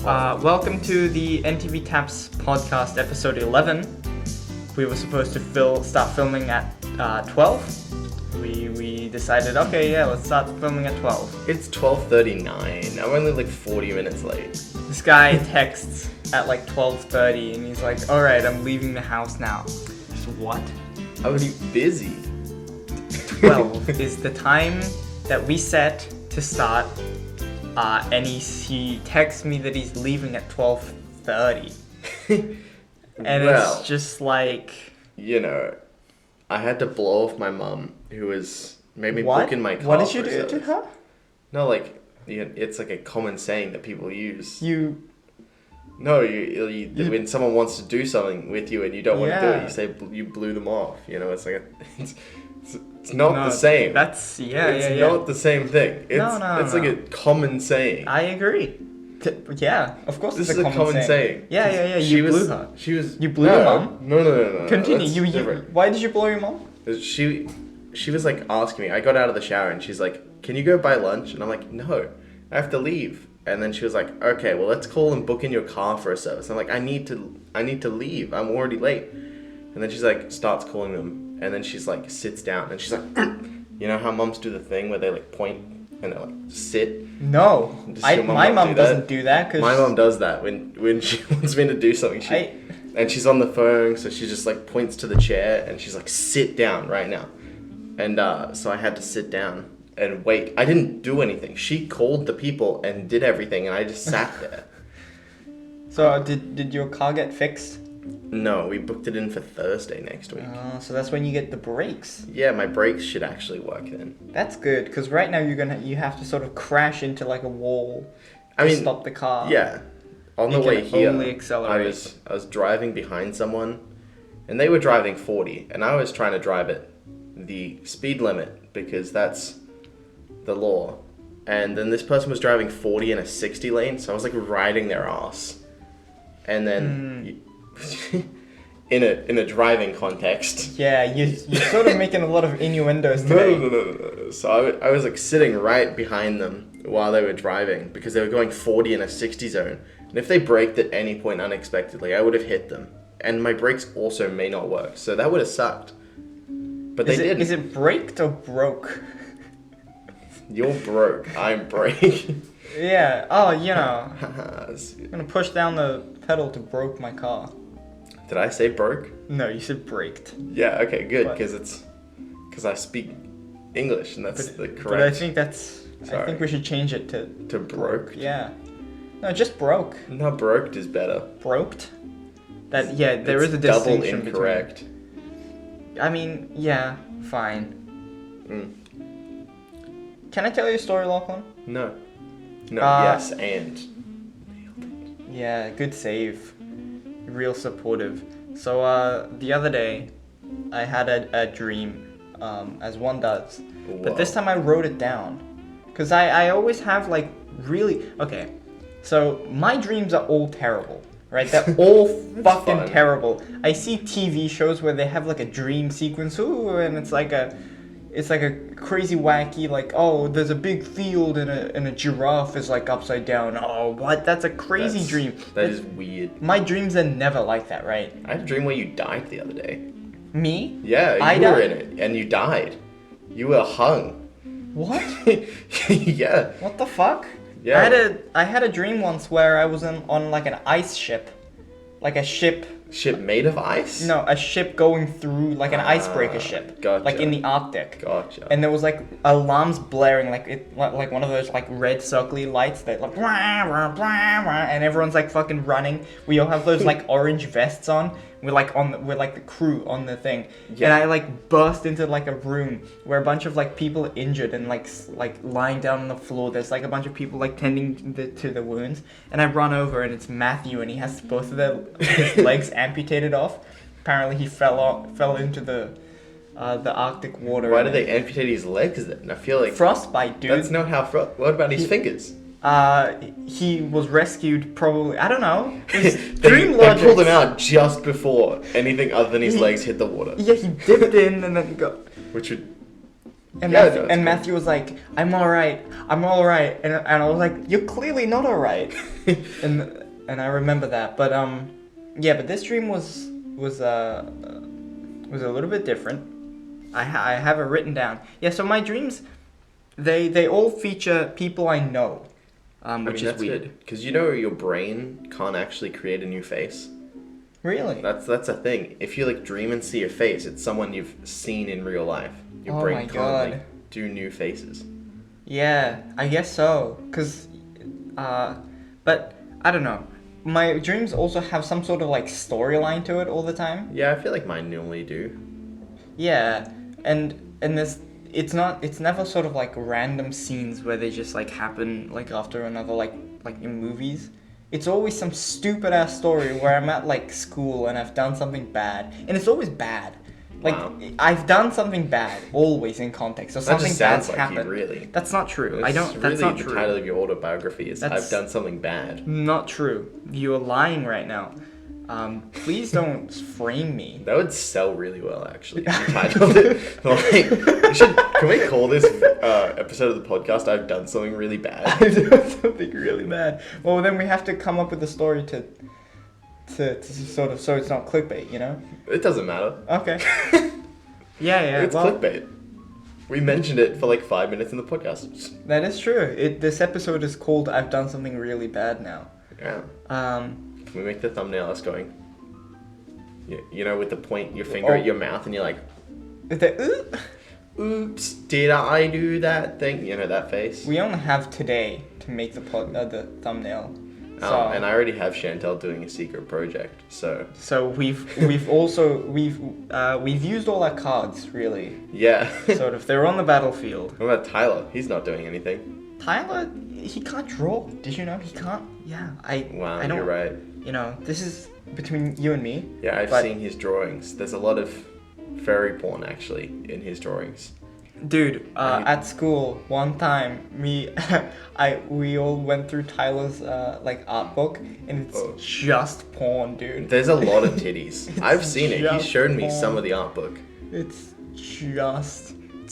Welcome to the NTVTaps podcast, episode 11. We were supposed to start filming at 12. We decided, okay, yeah, let's start filming at 12. It's 12:39. I'm only like 40 minutes late. This guy texts at like 12:30 and he's like, alright, I'm leaving the house now. Just what? I was busy. 12 is the time that we set to start. And he texts me that he's leaving at 12:30. And Well, it's just like... You know, I had to blow off my mum, who was maybe What? booking my car. What did you for do to service. her? No, like, it's like a common saying that people use. You... No, when someone wants to do something with you and you don't want to do it, you say you blew them off. You know, it's like it's not the same. That's It's not the same thing. It's like a common saying. I agree. Yeah, of course This it's is a common saying. Yeah. You blew her. You blew your mum? No. Continue. That's different. Why did you blow your mum? She was like asking me. I got out of the shower and she's like, "Can you go buy lunch?" And I'm like, "No, I have to leave." And then she was like, "Okay, well, let's call and book in your car for a service." I'm like, "I need to leave. I'm already late." And then she's like, starts calling them, and then she's like, sits down, and she's like, you know how mums do the thing where they like point and they like sit. No, my mum doesn't do that. Cause my mum does that when she wants me to do something. And she's on the phone, so she just like points to the chair, and she's like, "Sit down right now." And so I had to sit down and wait. I didn't do anything. She called the people and did everything, and I just sat there. So did your car get fixed? No, we booked it in for Thursday next week. So that's when you get the brakes. Yeah, my brakes should actually work then. That's good, because right now you have to sort of crash into like a wall to stop the car. Yeah. On the way here, only accelerate. I was driving behind someone, and they were driving 40, and I was trying to drive at the speed limit because that's the law. And then this person was driving 40 in a 60 lane, so I was like riding their ass. And then in a driving context. Yeah, you're sort of making a lot of innuendos today. No. So I was like sitting right behind them while they were driving because they were going 40 in a 60 zone. And if they braked at any point unexpectedly, I would have hit them. And my brakes also may not work, so that would have sucked. But they didn't. Is it braked or broke? You're broke. I'm brake. Yeah. Oh, you know. I'm gonna push down the pedal to broke my car. Did I say broke? No, you said braked. Yeah. Okay. Good. Because I speak English, and that's the correct. But I think I think we should change it to broke. Yeah. No, just broke. No, broked is better. Broked? There is a distinction double incorrect. between. I mean, yeah, fine. Can I tell you a story, Lachlan? No. Yes, and. Yeah, good save. Real supportive. So, the other day, I had a dream, as one does. Whoa. But this time I wrote it down. Because I always have, like, really... Okay, so my dreams are all terrible, right? They're all fucking fun. terrible. I see TV shows where they have, like, a dream sequence, and it's like a crazy wacky, like, oh, there's a big field and a giraffe is like upside down. Oh, what? That's a crazy dream. That is weird. My dreams are never like that, right? I had a dream where you died the other day. Me? Yeah, you were in it, and you died. You were hung. What? Yeah. What the fuck? Yeah. I had a dream once where I was on like an ice ship, like a ship. Ship made of ice? No, a ship going through, like an icebreaker ship. Gotcha. Like in the Arctic. Gotcha. And there was like alarms blaring, like one of those like red circly lights that like, and everyone's like fucking running. We all have those like orange vests on. We're like the crew on the thing. Yeah. And I like burst into like a room where a bunch of like people are injured and like lying down on the floor. There's like a bunch of people like tending to the wounds. And I run over and it's Matthew and he has both of his legs amputated off. Apparently he fell into the Arctic water. Why did they amputate his legs then? I feel like frostbite, dude. That's not how What about his fingers? He was rescued probably, I don't know. They pulled him out just before anything other than his legs hit the water. Yeah, he dipped in and then got... Which would... And, Yeah, Matthew, no, it's and cool. Matthew was like, I'm alright, and I was like, you're clearly not alright. and I remember that, but yeah, but this dream was a little bit different. I have it written down. Yeah, so my dreams, they all feature people I know, which is weird. Because you know your brain can't actually create a new face. Really? That's a thing. If you like dream and see a face, it's someone you've seen in real life. Your Oh brain my can't God. like do new faces. Yeah, I guess so. But I don't know. My dreams also have some sort of like storyline to it all the time. Yeah, I feel like mine normally do. Yeah, and this it's never sort of like random scenes where they just like happen like after another like in movies. It's always some stupid ass story where I'm at like school and I've done something bad, and it's always bad. Like Wow. I've done something bad always in context, or That something just sounds bad's like happened. you, really. That's not true. I don't. Really, That's not the true. title of your autobiography is That's- I've done something bad. Not true. You are lying right now. Please don't frame me. That would sell really well, actually. If you titled it. Can we call this episode of the podcast I've done something really bad? I've done something really bad. Well, then we have to come up with a story to sort of, so it's not clickbait, you know? It doesn't matter. Okay. Yeah. It's Well, clickbait. We mentioned it for like 5 minutes in the podcast. that is true. This episode is called "I've Done Something Really Bad" now. Yeah. Um, Can we make the thumbnail us going? You know, with the point your finger at your mouth and you're like, oops, did I do that thing? You know, that face? we only have today to make the thumbnail. Oh, and I already have Chantel doing a secret project, so... So we've used all our cards, really. Yeah. Sort of. They're on the battlefield. What about Tyler? He's not doing anything. Tyler, he can't draw. Did you know he can't? Yeah, Wow, I don't, you're right. You know, this is between you and me. Yeah, I've but- seen his drawings. There's a lot of fairy porn, actually, in his drawings. Dude, at school one time, we all went through Tyler's like art book, and it's just porn, dude. There's a lot of titties. I've seen it. He just showed me porn. some of the art book. It's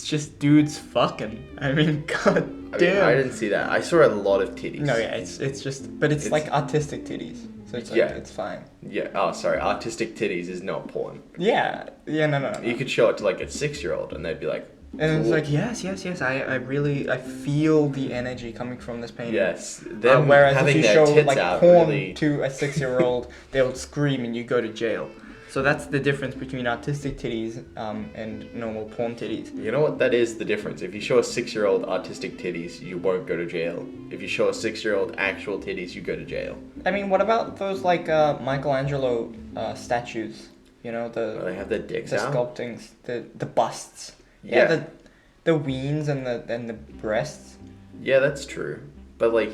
just dudes fucking. I mean, god I mean, damn. I didn't see that. I saw a lot of titties. No, yeah, it's just, but it's like artistic titties, so it's like, Yeah. it's fine. Yeah. Oh, sorry. Artistic titties is not porn. Yeah, no. You could show it to like a 6-year-old, and they'd be like, And it's cool. like, yes. I feel the energy coming from this painting. Yes. Them Whereas if having you their show tits like out porn really. to a 6-year-old, they'll scream and you go to jail. So that's the difference between artistic titties and normal porn titties. You know what? That is the difference. If you show a 6-year-old artistic titties, you won't go to jail. If you show a 6-year-old actual titties, you go to jail. I mean, what about those like Michelangelo statues? You know, Well, they have their dicks the out. sculptings, the busts. Yeah. The weens and the breasts. Yeah, that's true. But like,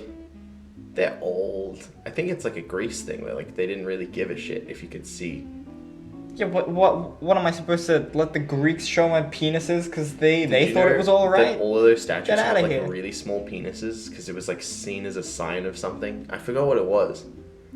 they're old. I think it's like a Greece thing where like they didn't really give a shit if you could see. Yeah, what am I supposed to let the Greeks show my penises because they Did you thought know it was all right? that all of those statues Get have outta like here. really small penises because it was like seen as a sign of something. I forgot what it was,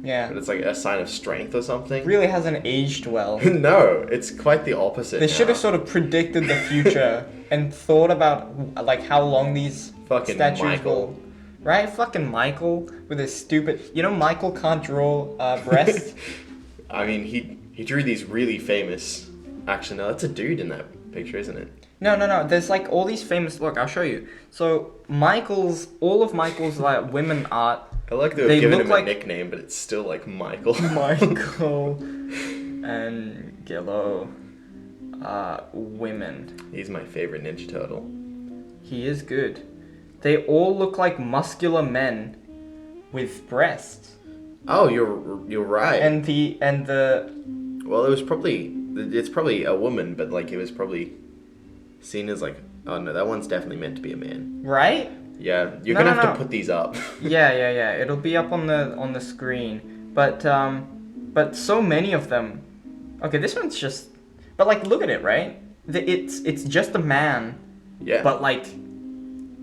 Yeah, but it's like a sign of strength or something. really hasn't aged well. No, it's quite the opposite. They should have now. sort of predicted the future and thought about like how long these Fucking statues Michael. will. Right, fucking Michael with his stupid. You know, Michael can't draw breasts. I mean, he drew these really famous. Actually, no, that's a dude in that picture, isn't it? No. There's like all these famous. Look, I'll show you. So all of Michael's like women art. I like they've They given look him like- a nickname, but it's still like Michael. Michael and Gillo, women. He's my favorite Ninja Turtle. He is good. They all look like muscular men with breasts. Oh, you're right. And the Well, it's probably a woman, but like it was probably seen as like, oh no, that one's definitely meant to be a man. right? Yeah, you're No, gonna no, have no. to put these up. Yeah. It'll be up on the screen. But so many of them. Okay, this one's just. But like, look at it, right? It's just a man. Yeah. But like,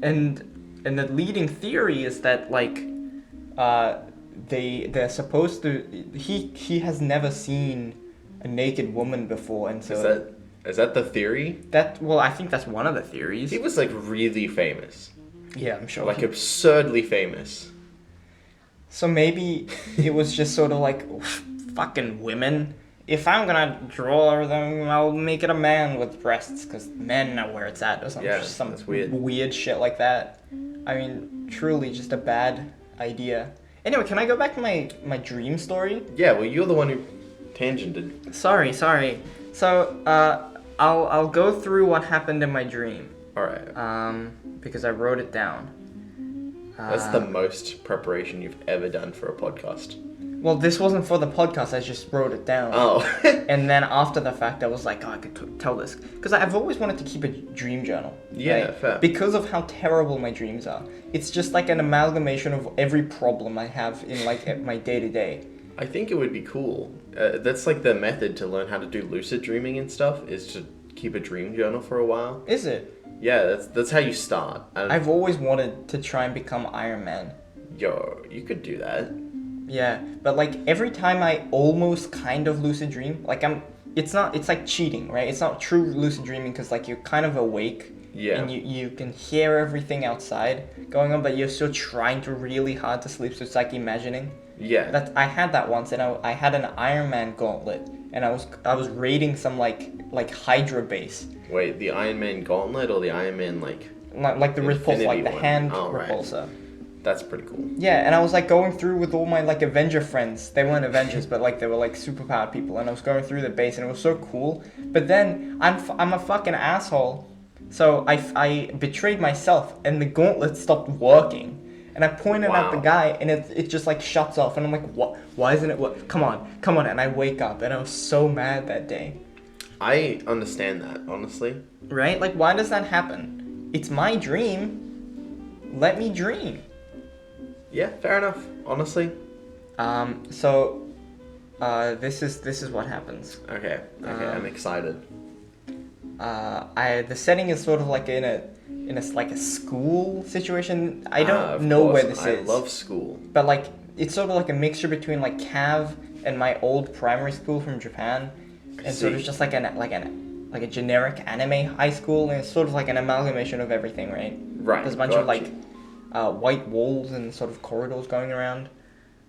and the leading theory is that like, they're supposed to. He has never seen a naked woman before, and so Is that Is that the theory? Well, I think that's one of the theories. He was like really famous. Yeah, I'm sure. Like absurdly famous. So maybe it was just sort of like, fucking women. If I'm gonna draw them, I'll make it a man with breasts, because men know where it's at, or something. Yeah, Some that's weird. Weird shit like that. I mean, truly just a bad idea. Anyway, can I go back to my dream story? Yeah, well, you're the one who tangented. Sorry. So, I'll go through what happened in my dream. Alright. Because I wrote it down. That's the most preparation you've ever done for a podcast. Well, this wasn't for the podcast, I just wrote it down. Oh. And then after the fact, I was like, oh, I could tell this. Because I've always wanted to keep a dream journal. Yeah, right? fair. Because of how terrible my dreams are. It's just like an amalgamation of every problem I have in like my day-to-day. I think it would be cool. That's like the method to learn how to do lucid dreaming and stuff, is to keep a dream journal for a while. Is it? Yeah, that's how you start. I've always wanted to try and become Iron Man. Yo, you could do that. Yeah, but like every time I almost kind of lucid dream, like it's like cheating, right? It's not true lucid dreaming because like you're kind of awake. Yeah. And you can hear everything outside going on, but you're still trying to really hard to sleep, so it's like imagining. Yeah. I had that once, and I had an Iron Man gauntlet, and I was raiding some like Hydra base. Wait, the Iron Man gauntlet or the Iron Man like the repulsor, like the one? hand Right. repulsor. That's pretty cool. Yeah, and I was like going through with all my like Avenger friends. They weren't Avengers, but like they were like superpowered people, and I was going through the base, and it was so cool. But then I'm a fucking asshole, so I betrayed myself, and the gauntlet stopped working. And I pointed at the guy, and it just like shuts off, and I'm like, what? Why isn't it? What? Come on! And I wake up, and I was so mad that day. I understand that, honestly. Right? Like, why does that happen? It's my dream. Let me dream. Yeah, fair enough. Honestly. So, this is what happens. Okay. I'm excited. The setting is sort of like in a like a school situation. I don't know where this is. I love school. But like it's sort of like a mixture between like Cav and my old primary school from Japan, and sort of just like a generic anime high school, and it's sort of like an amalgamation of everything, right? Right. There's a bunch of like white walls and sort of corridors going around.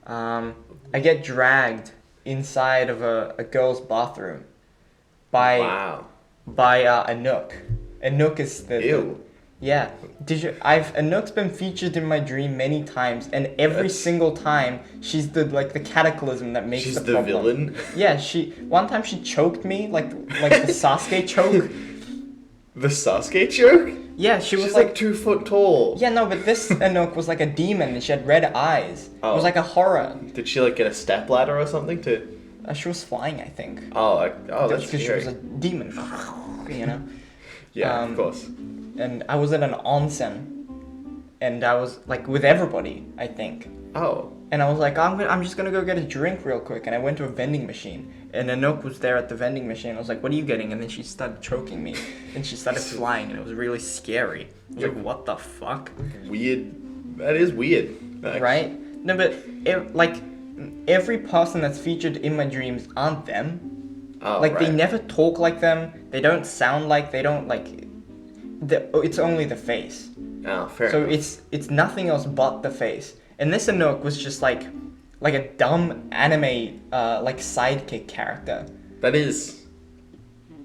I get dragged inside of a girl's bathroom by Enok. Enok is Ew. Yeah. Enok's been featured in my dream many times, and every single time she's the cataclysm that makes the problem. She's the villain? Yeah, one time she choked me like the Sasuke choke. The Sasuke choke? Yeah, she's like 2 foot tall. Yeah, no, but this Enok was like a demon, and she had red eyes. Oh. It was like a horror. Did she like get a stepladder or something to? She was flying, I think. That's because she was a demon. You know. Yeah, of course. And I was in an onsen, and I was like with everybody, I think. Oh. And I was like, I'm just gonna go get a drink real quick, and I went to a vending machine, and Enok was there at the vending machine. I was like, what are you getting? And then she started choking me, and she started flying, and it was really scary. I was like, what the fuck? Weird. That is weird. Right? No, but every person that's featured in my dreams aren't them. Oh, like right. they never talk like them. They don't sound like. They don't like. It's only the face. Oh, fair So enough. it's nothing else but the face. And this Enok was just like a dumb anime like sidekick character. That is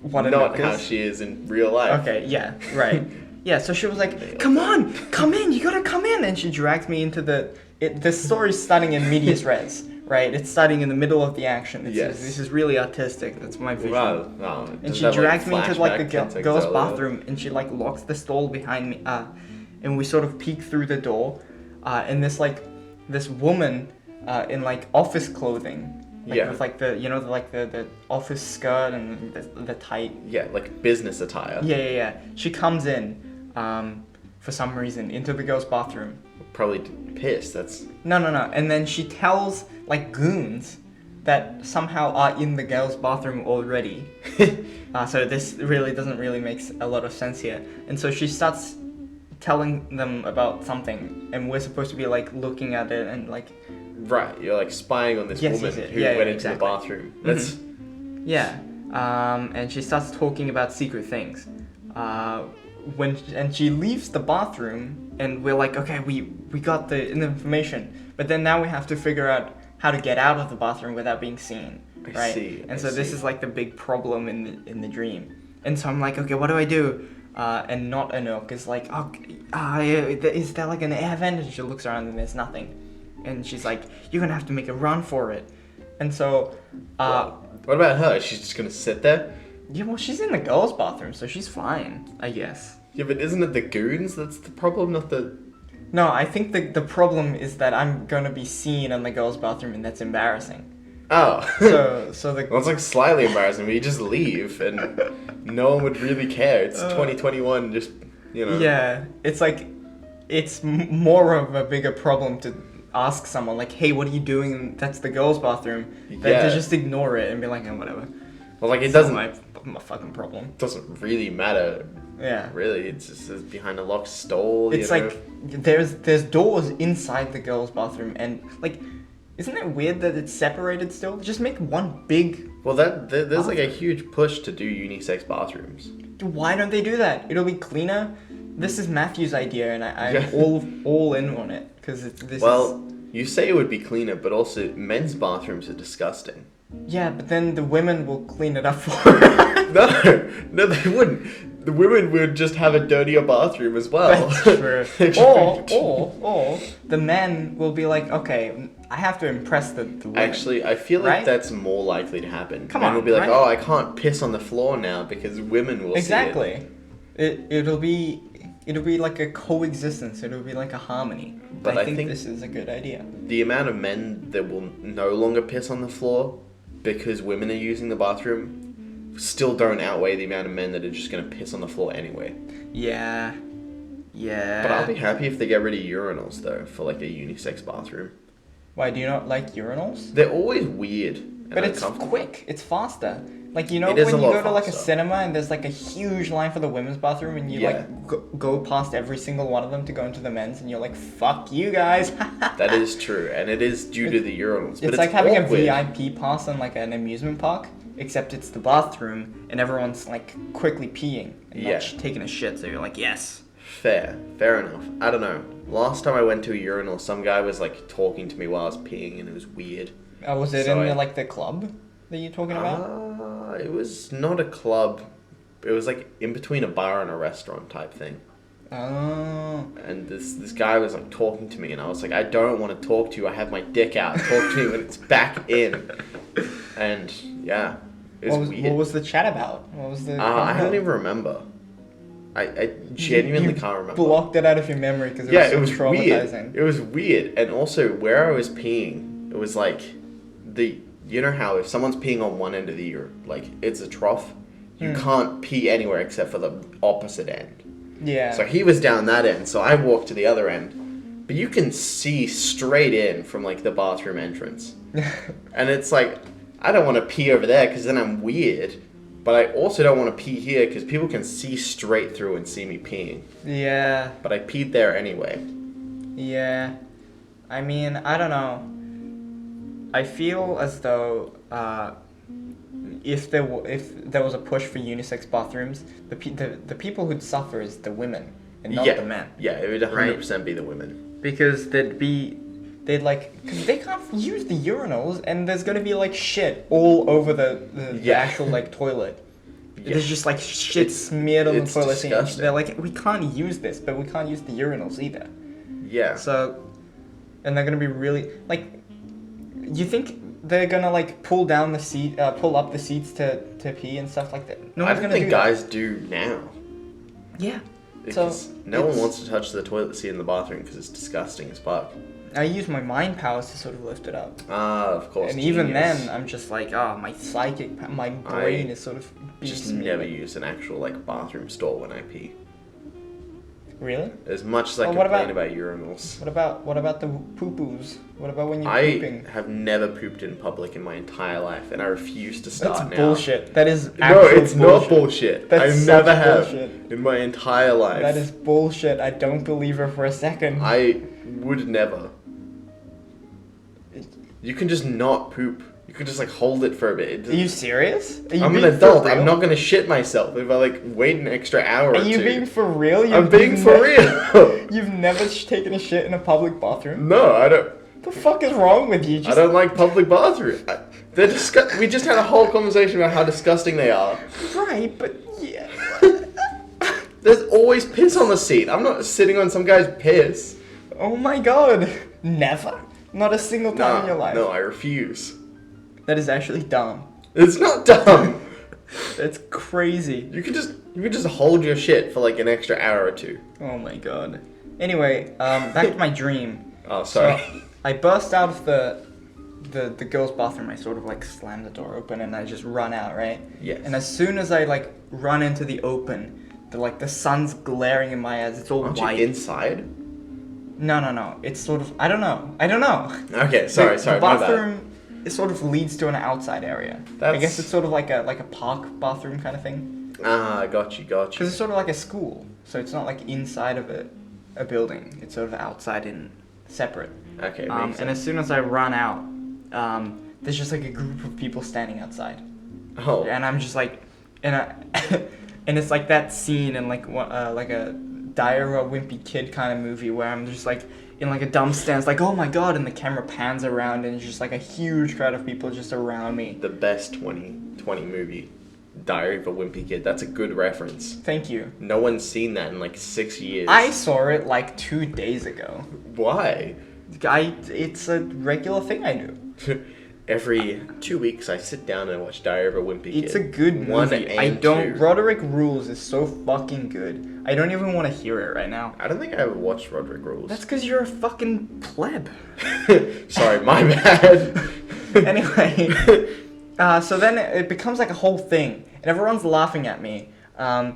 What not Enok how is. she is in real life. Okay, yeah, right. Yeah, so she was like, come on, come in, you gotta come in. And she drags me into the story's starting in medias res, right? It's starting in the middle of the action. This is really artistic. That's my vision. Wow. Oh, And she drags me into like the girl's bathroom, and she like locks the stall behind me. And we sort of peek through the door, and this woman in like office clothing. With like the office skirt and the tight. Yeah, like business attire. Yeah. She comes in, for some reason, into the girl's bathroom. Probably pissed. That's No. And then she tells like goons that somehow are in the girl's bathroom already. So this really doesn't really make a lot of sense here. And so she starts telling them about something, and we're supposed to be like looking at it and like. right. You're like spying on this woman who went into the bathroom. That's Yeah. and she starts talking about secret things. And she leaves the bathroom, and we're like, okay, we got the information, but then now we have to figure out how to get out of the bathroom without being seen, right? I see. And so this is like the big problem in the dream. And so I'm like, okay, what do I do? And not Enok is like, is there like an air vent? And she looks around and there's nothing. And she's like, you're gonna have to make a run for it. And so, what about her? She's just gonna sit there? yeah, well, she's in the girls' bathroom, so she's fine, I guess. Yeah, but isn't it the goons that's the problem, not the... No, I think the problem is that I'm gonna be seen in the girls' bathroom, and that's embarrassing. Oh. So the... Well, it's like slightly embarrassing, but you just leave, and no one would really care. It's 2021, just, you know... Yeah, it's like, it's more of a bigger problem to ask someone, like, hey, what are you doing? That's the girls' bathroom. Than to just ignore it and be like, oh, whatever. Well, like, it It's doesn't... not my fucking problem. Doesn't really matter. Yeah. Really, it's just behind a locked stall. It's you know? like there's doors inside the girls' bathroom, and like, isn't it weird that it's separated still? Just make one big. Well, there's like a huge push to do unisex bathrooms. Why don't they do that? It'll be cleaner. This is Matthew's idea, and I'm all in on it because You say it would be cleaner, but also men's bathrooms are disgusting. Yeah, but then the women will clean it up for her. No, they wouldn't. The women would just have a dirtier bathroom as well. That's true. or the men will be like, okay, I have to impress the women. Actually, I feel like right? that's more likely to happen. Come Men on, will be like, right? oh, I can't piss on the floor now because women will Exactly. see it. It'll be like a coexistence. It'll be like a harmony. But I think this is a good idea. The amount of men that will no longer piss on the floor because women are using the bathroom still don't outweigh the amount of men that are just going to piss on the floor anyway. Yeah. But I'll be happy if they get rid of urinals, though, for like a unisex bathroom. Why, do you not like urinals? They're always weird. And But it's uncomfortable. quick. It's faster. Like, you know, It when is you a lot go to like a faster. cinema and there's like a huge line for the women's bathroom and you Yeah. like go past every single one of them to go into the men's and you're like, fuck you guys. That is true, and it is due to the urinals. But It's like having awkward. a VIP pass on like an amusement park, except it's the bathroom and everyone's like quickly peeing and Yeah. not taking a shit. So you're like, yes. Fair enough. I don't know. Last time I went to a urinal, some guy was like talking to me while I was peeing, and it was weird. Was it So in like the club that you're talking about? It was not a club. It was like in between a bar and a restaurant type thing. Oh. And this guy was like talking to me, and I was like, I don't want to talk to you. I have my dick out. Talk to me when it's back in. And yeah, it was weird. What was the chat about? What was the? I don't even remember. I genuinely can't remember. Blocked it out of your memory because it Yeah, was so it was traumatizing. weird. It was weird, and also where I was peeing, it was like you know how if someone's peeing on one end of the like it's a trough, you can't pee anywhere except for the opposite end. Yeah. So he was down that end, so I walked to the other end, but you can see straight in from like the bathroom entrance, and it's like I don't want to pee over there because then I'm weird. But I also don't want to pee here because people can see straight through and see me peeing. Yeah. But I peed there anyway. Yeah. I mean, I don't know. I feel as though if there was a push for unisex bathrooms, the people who'd suffer is the women and not the men. Yeah, it would 100% be the women. Because they'd like, because they can't use the urinals, and there's gonna be like shit all over the actual like toilet. Yeah. There's just like shit smeared on the it's toilet seat. disgusting. They're like, we can't use this, but we can't use the urinals either. Yeah. So, and they're gonna be really like, you think they're gonna like pull up the seats to pee and stuff like that? No I one's don't gonna think do guys do now. that. Yeah. Because no one wants to touch the toilet seat in the bathroom because it's disgusting as fuck. I use my mind powers to sort of lift it up. Ah, of course. And even genius. then, I'm just like, my brain is sort of Just beating me. never use an actual like bathroom stall when I pee. Really? As much as I Well, what complain about urinals. What about the poo-poos? What about when you're I pooping? have never pooped in public in my entire life, and I refuse to start That's now. bullshit. That is No, actual it's not bullshit. That's I such never have bullshit. in my entire life. That is bullshit. I don't believe her for a second. I would never. You can just not poop You could just like hold it for a bit. Are you serious? Are you I'm an being adult. for real? I'm not gonna shit myself if I like wait an extra hour or Are you two. being for real? I'm being for real. You've never taken a shit in a public bathroom? No, I don't. What the fuck is wrong with you? I don't like public bathrooms. They're we just had a whole conversation about how disgusting they are. Right, but yeah. There's always piss on the seat. I'm not sitting on some guy's piss. Oh my god. Never? Not a single time in your life? No, I refuse. That is actually dumb. It's not dumb. That's crazy. You could just hold your shit for like an extra hour or two. Oh my god. Anyway, back to my dream. Oh, sorry. So, I burst out of the girls' bathroom. I sort of like slam the door open and I just run out, right? Yes. And as soon as I like run into the open, the sun's glaring in my eyes. It's all Aren't white. you inside? No. It's sort of I don't know. Okay, sorry, The my bad. bathroom it sort of leads to an outside area. I guess it's sort of like a park bathroom kind of thing. Ah, got you. Because it's sort of like a school, so it's not like inside of a building. It's sort of outside and separate. Okay, makes And sense. as soon as I run out, there's just like a group of people standing outside, Oh. and I'm just like, and it's like that scene in like a Diary of a Wimpy Kid kind of movie where I'm just like in like a dumb stance, like oh my god, and the camera pans around and it's just like a huge crowd of people just around me. The best 2020 movie, Diary of a Wimpy Kid. That's a good reference. Thank you. No one's seen that in like 6 years. I saw it like 2 days ago. Why? It's a regular thing I do. Every 2 weeks, I sit down and watch Diary of a Wimpy Kid. It's a good One movie. and I don't. two. Roderick Rules is so fucking good. I don't even want to hear it right now. I don't think I ever watched Roderick Rules. That's because you're a fucking pleb. Sorry, my bad. Anyway, so then it becomes like a whole thing, and everyone's laughing at me. And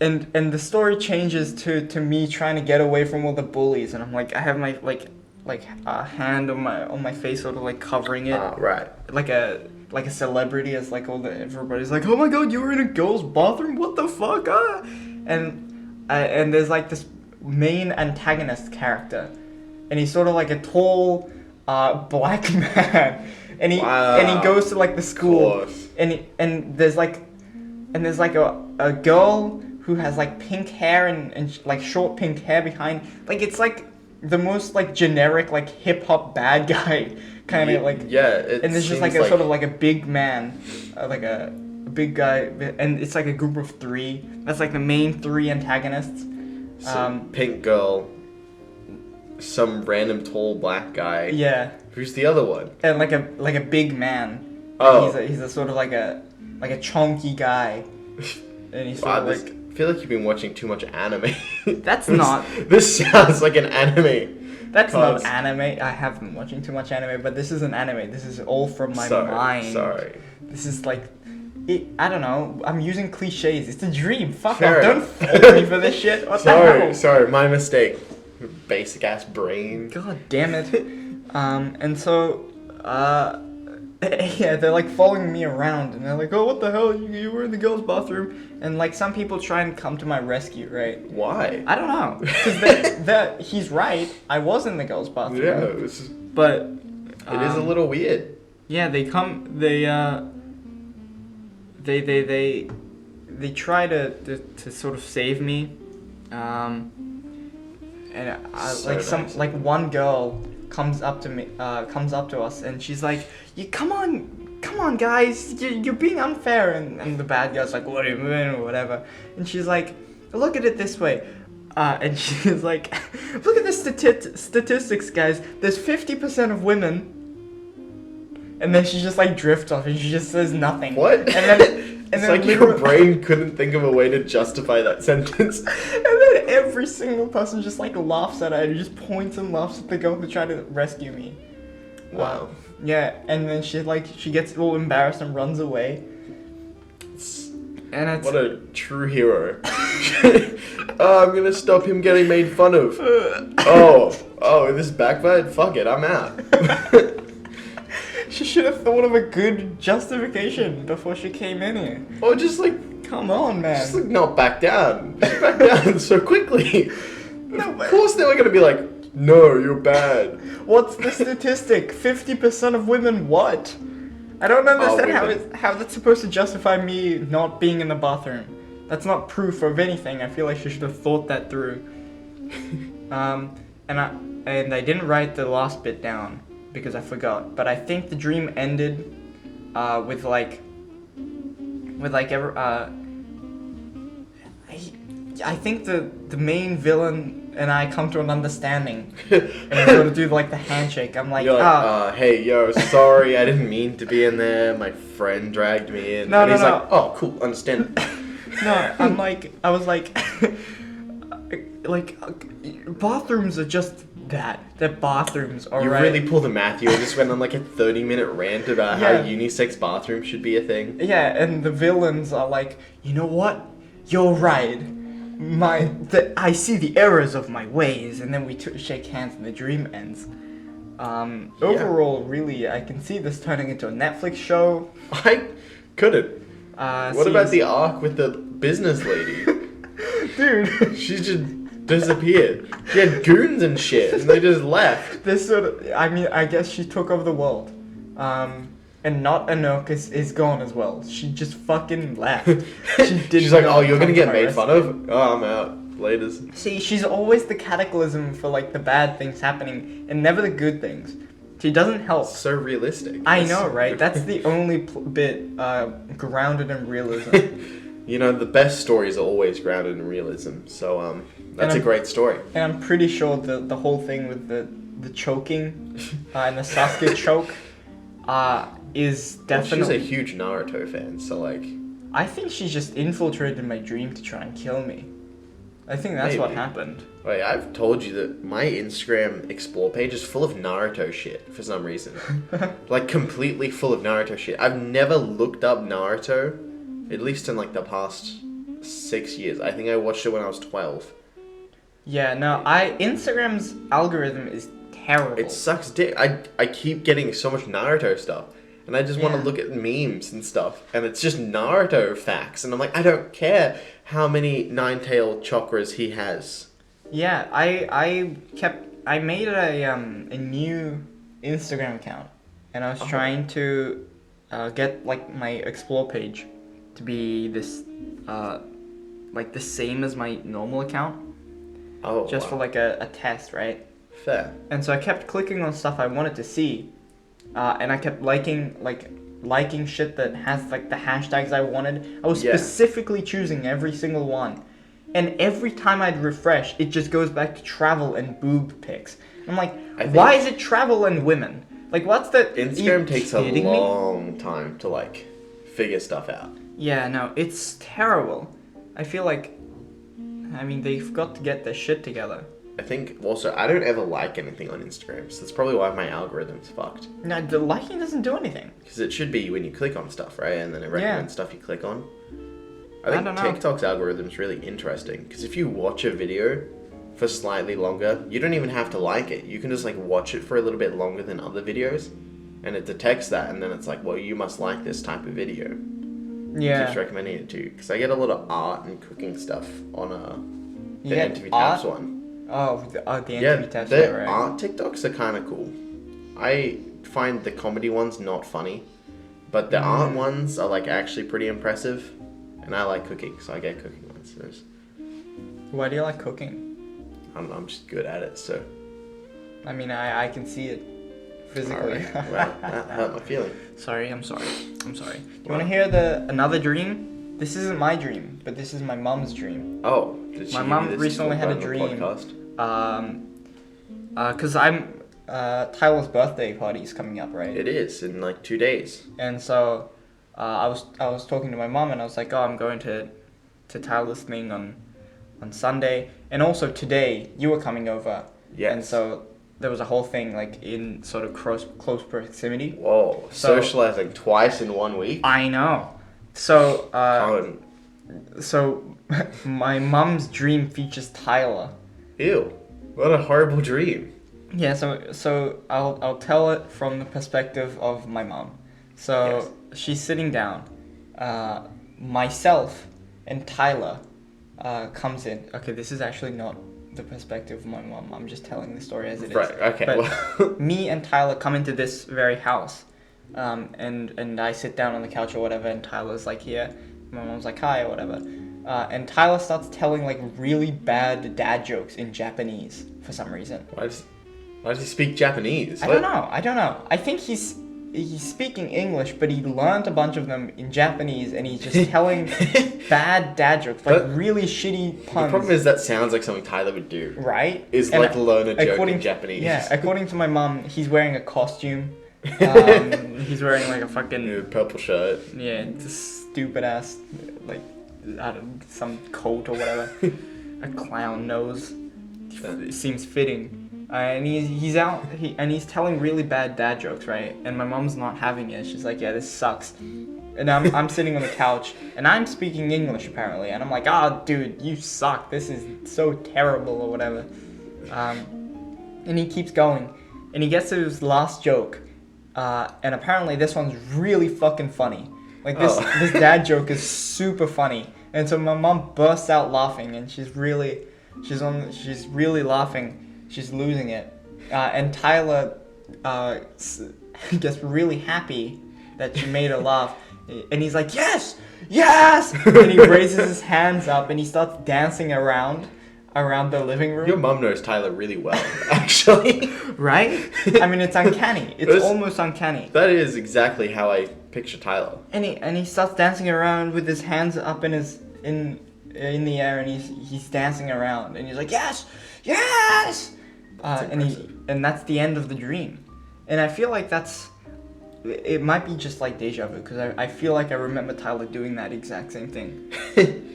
the story changes to me trying to get away from all the bullies, and I'm like, I have my hand on my face, sort of like covering it, Right. like a celebrity, as like everybody's like, oh my god, you were in a girl's bathroom, what the fuck, and there's like this main antagonist character, and he's sort of like a tall black man, and he goes to like the school, and there's like a girl who has like pink hair and like short pink hair behind, like it's like the most like generic like hip hop bad guy kind of like, yeah, and there's just like a sort of like a big man, like a big guy, and it's like a group of 3. That's like the main 3 antagonists. Some pink girl, some random tall black guy. Yeah. Who's the other one? And like a big man. Oh. He's a sort of like a chunky guy, and he's sort Wow, of like. I feel like you've been watching too much anime. That's not. This sounds like an anime. That's not anime. I have been watching too much anime, but this isn't anime. This is all from my mind. Sorry. This is like, I don't know. I'm using cliches. It's a dream. Fuck Fair off. Don't enough. fault me for this shit. What the hell? Sorry, my mistake. Basic ass brain. God damn it. And so, yeah, they're like following me around, and they're like, oh, what the hell? You were in the girls' bathroom. And like some people try and come to my rescue, right? Why? I don't know. Because he's right. I was in the girls' bathroom. Yeah, But it is a little weird. yeah, they come. They try to sort of save me. And So like nice. like one girl comes up to us, and she's like, "You come on, guys, you're being unfair." And the bad guy's like, "What do you mean?" or whatever. And she's like, "Look at it this way." And she's like, "Look at the statistics, guys. There's 50% of women." And then she just like drifts off, and she just says nothing. What? And It's then like your brain couldn't think of a way to justify that sentence. And then every single person just like laughs at her and just points and laughs at the girl who tried to rescue me. Wow. Yeah, and then she gets all embarrassed and runs away. And it's What a true hero. Oh, I'm gonna stop him getting made fun of. Oh, this backfired? Fuck it, I'm out. She should have thought of a good justification before she came in here. Or just like, Come on, man. just like not back down. Just back down so quickly. No, Of course they were gonna be like, no, you're bad. What's the statistic? 50% of women what? I don't understand women. how that's supposed to justify me not being in the bathroom. That's not proof of anything. I feel like she should have thought that through. And I didn't write the last bit down because I forgot. But I think the dream ended with I think the main villain and I come to an understanding, and we sort of do like the handshake. I'm like, You're like, hey, yo, sorry, I didn't mean to be in there. My friend dragged me in. No, and no, he's no. like, oh, cool, understand. No, I was like, bathrooms are just that. They're bathrooms, You alright? really pulled a Matthew and just went on like a 30-minute rant about how Yeah. unisex bathrooms should be a thing. Yeah, and the villains are like, you know what? You're right. I see the errors of my ways, and then we shake hands and the dream ends. Overall, really, I can see this turning into a Netflix show. I couldn't. What about the arc with the business lady? Dude, She just disappeared. She had goons and shit, and they just left. this sort of, I guess she took over the world. And not Enok is gone as well. She just fucking left. She's like, oh, you're gonna get made fun fun of? Oh, I'm out. Laters. See, she's always the cataclysm for like the bad things happening and never the good things. She doesn't help. So realistic. I know, right? That's the only bit grounded in realism. You know, the best stories are always grounded in realism. So, that's a great story. And I'm pretty sure the whole thing with the choking and the Sasuke choke is definitely... She's a huge Naruto fan, so like... I think she's just infiltrated my dream to try and kill me. I think that's what Maybe. happened. Wait, I've told you that my Instagram explore page is full of Naruto shit for some reason. Like, completely full of Naruto shit. I've never looked up Naruto, at least in like the past 6 years. I think I watched it when I was 12. Yeah, no, Instagram's algorithm is terrible. It sucks dick. I keep getting so much Naruto stuff. And I just want to look at memes and stuff. And it's just Naruto facts. And I'm like, I don't care how many nine-tailed chakras he has. Yeah, I made a new Instagram account. And I was trying to get like my explore page to be this like the same as my normal account. Oh, just for like a test, right? Fair. And so I kept clicking on stuff I wanted to see, and I kept liking shit that has like the hashtags I wanted. I was specifically choosing every single one, and every time I'd refresh, it just goes back to travel and boob pics. I'm like, why is it travel and women? Like, what's that? Instagram takes a long time to like figure stuff out. Yeah, no, it's terrible. I feel like, I mean, they've got to get their shit together. I think also I don't ever like anything on Instagram, so that's probably why my algorithm's fucked. No, the liking doesn't do anything. Because it should be when you click on stuff, right? And then it recommends stuff you click on. I think don't know. TikTok's algorithm's really interesting, because if you watch a video for slightly longer, you don't even have to like it. You can just like watch it for a little bit longer than other videos, and it detects that, and then it's like, well, you must like this type of video. Yeah. It keeps recommending it too, because I get a lot of art and cooking stuff on the get NTVTaps one. Oh, the NTVTaps, the right. art TikToks are kind of cool. I find the comedy ones not funny, but the art ones are like actually pretty impressive, and I like cooking, so I get cooking ones. So Why do you like cooking? I don't know, I'm just good at it, so... I mean, I can see it physically. Alright, well, that hurt my feeling. Sorry. Do you want to hear another dream? This isn't my dream, but this is my mom's dream. Oh, did she My give mom you this recently to had a talk about dream. on the podcast? Cause Tyler's birthday party is coming up, right? It is, in like 2 days. And so, I was talking to my mom, and I was like, oh, I'm going to Tyler's thing on Sunday, and also today you were coming over. Yes. And so there was a whole thing like in sort of close proximity. Whoa, socializing twice in 1 week? I know. So, Colin. so my mom's dream features Tyler. Ew, what a horrible dream. Yeah, so I'll tell it from the perspective of my mom. So she's sitting down. Myself and Tyler comes in. Okay, this is actually not the perspective of my mom. I'm just telling the story as it is. Right, okay. But me and Tyler come into this very house. and I sit down on the couch or whatever, and Tyler's like here. My mom's like hi or whatever. And Tyler starts telling like really bad dad jokes in Japanese for some reason. Why does he speak Japanese? I don't know. I think he's speaking English, but he learned a bunch of them in Japanese, and he's just telling bad dad jokes, like really shitty puns. The problem is that sounds like something Tyler would do. Right? Is And like learn a joke in to, Japanese. Yeah, according to my mom, he's wearing a costume. He's wearing like a fucking purple shirt. yeah, this stupid ass like I don't some coat or whatever. A clown nose. It seems fitting. And he's out and he's telling really bad dad jokes, right? And my mom's not having it. She's like, yeah, this sucks. And I'm sitting on the couch and I'm speaking English apparently, and I'm like, oh dude, you suck. This is so terrible or whatever. And he keeps going, and he gets to his last joke, and apparently this one's really fucking funny. Like this dad joke is super funny, and so my mom bursts out laughing, and she's really laughing. She's losing it, and Tyler gets really happy that she made her laugh, and he's like, yes, and he raises his hands up and he starts dancing around the living room. Your mum knows Tyler really well, actually. Right? I mean, it's uncanny. It's almost uncanny. That is exactly how I picture Tyler. And he starts dancing around with his hands up in the air, and he's dancing around, and he's like, yes. And that's the end of the dream. And I feel like it might be just like deja vu, because I feel like I remember Tyler doing that exact same thing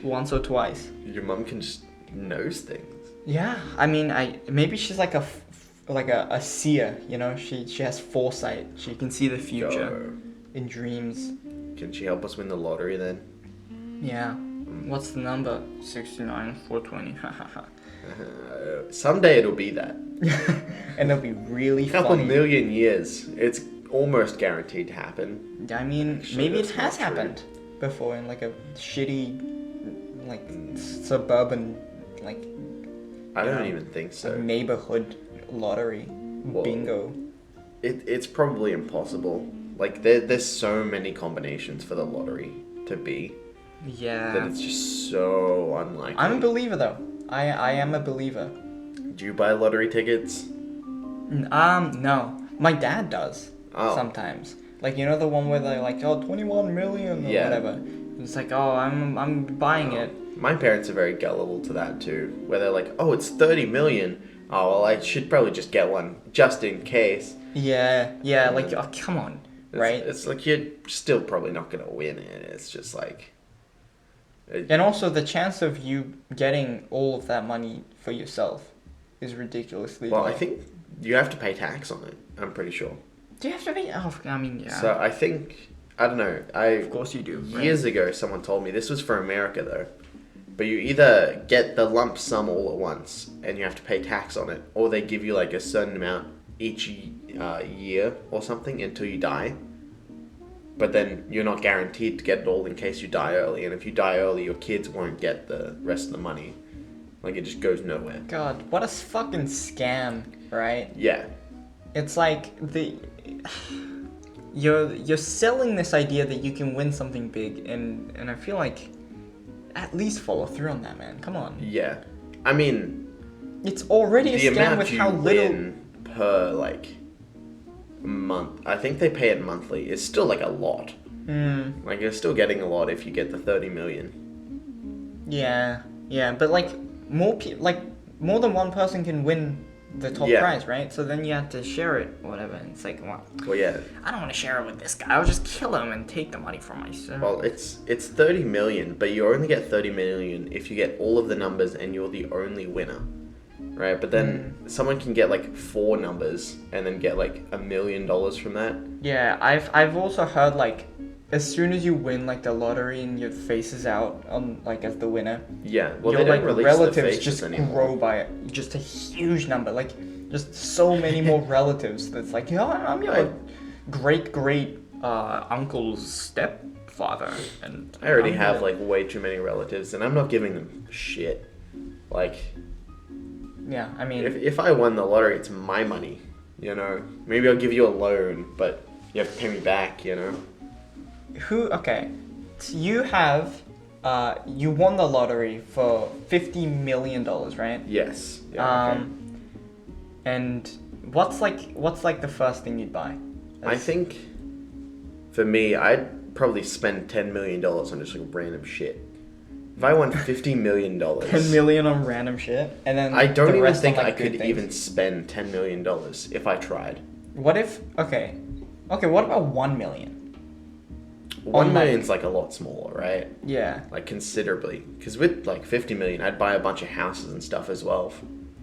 once or twice. Your mum can just knows things. Yeah, I mean, maybe she's like a seer, you know. She has foresight. She can see the future in dreams. Can she help us win the lottery then? Yeah. What's the number? 69,420. Someday it'll be that. And it'll be really Couple funny. million years. It's almost guaranteed to happen. I mean, Actually, maybe it that's has not true. happened before in like a shitty, like suburban, like I don't even think so. neighborhood lottery bingo. It's probably impossible. Like there's so many combinations for the lottery to be that Yeah. it's just so unlikely. I'm a believer though. I am a believer. Do you buy lottery tickets? No. My dad does. Oh. Sometimes. Like, you know the one where they're like, oh, 21 million or Yeah. whatever. It's like, oh, I'm buying it. My parents are very gullible to that too, where they're like, oh, it's 30 million. Oh, well, I should probably just get one just in case. Yeah, like, oh, come on, right? It's like you're still probably not going to win it. It's just like... And also, the chance of you getting all of that money for yourself is ridiculously low. Well, I think you have to pay tax on it, I'm pretty sure. Do you have to be? Oh, I mean, yeah. So I think, I don't know, Of course you do. Right? Years ago, someone told me, this was for America though, but you either get the lump sum all at once and you have to pay tax on it, or they give you like a certain amount each year or something until you die. But then you're not guaranteed to get it all in case you die early, and if you die early, your kids won't get the rest of the money. Like, it just goes nowhere. God, what a fucking scam, right? Yeah. It's like you're selling this idea that you can win something big, and I feel like at least follow through on that, man. Come on. Yeah. I mean, It's already a the scam amount with you how little. win per, like, month, I think they pay it monthly, it's still, like, a lot. Like, you're still getting a lot if you get the 30 million. Yeah, but like more than one person can win the top Yeah. prize, right? So then you have to share it or whatever. And it's like, well, Well, yeah. I don't want to share it with this guy. I'll just kill him and take the money from myself. Well, it's 30 million, but you only get 30 million if you get all of the numbers and you're the only winner. Right? But then someone can get like 4 numbers and then get like $1 million from that. Yeah, I've also heard like as soon as you win like the lottery and your face is out on like as the winner, Yeah. Well, your they don't like release relatives the faces just anymore. grow by just a huge number, like just so many more relatives. That's like, yeah, I'm your great uncle's stepfather, and I already I'm have gonna- like way too many relatives, and I'm not giving them shit. Like, Yeah, I mean, if I won the lottery, it's my money. You know, maybe I'll give you a loan, but You have to pay me back, you know? Okay, so you won the lottery for $50 million, right? Yes. Yeah, okay. And what's like the first thing you'd buy? I think, for me, I'd probably spend $10 million on just like random shit. If I won $50 million... 10 million on random shit, and then I don't the even rest think on, I like, good could things. even spend $10 million if I tried. What if... Okay, what about 1 million? 1 million's like a lot smaller, right? Yeah. Like considerably. Because with like 50 million, I'd buy a bunch of houses and stuff as well.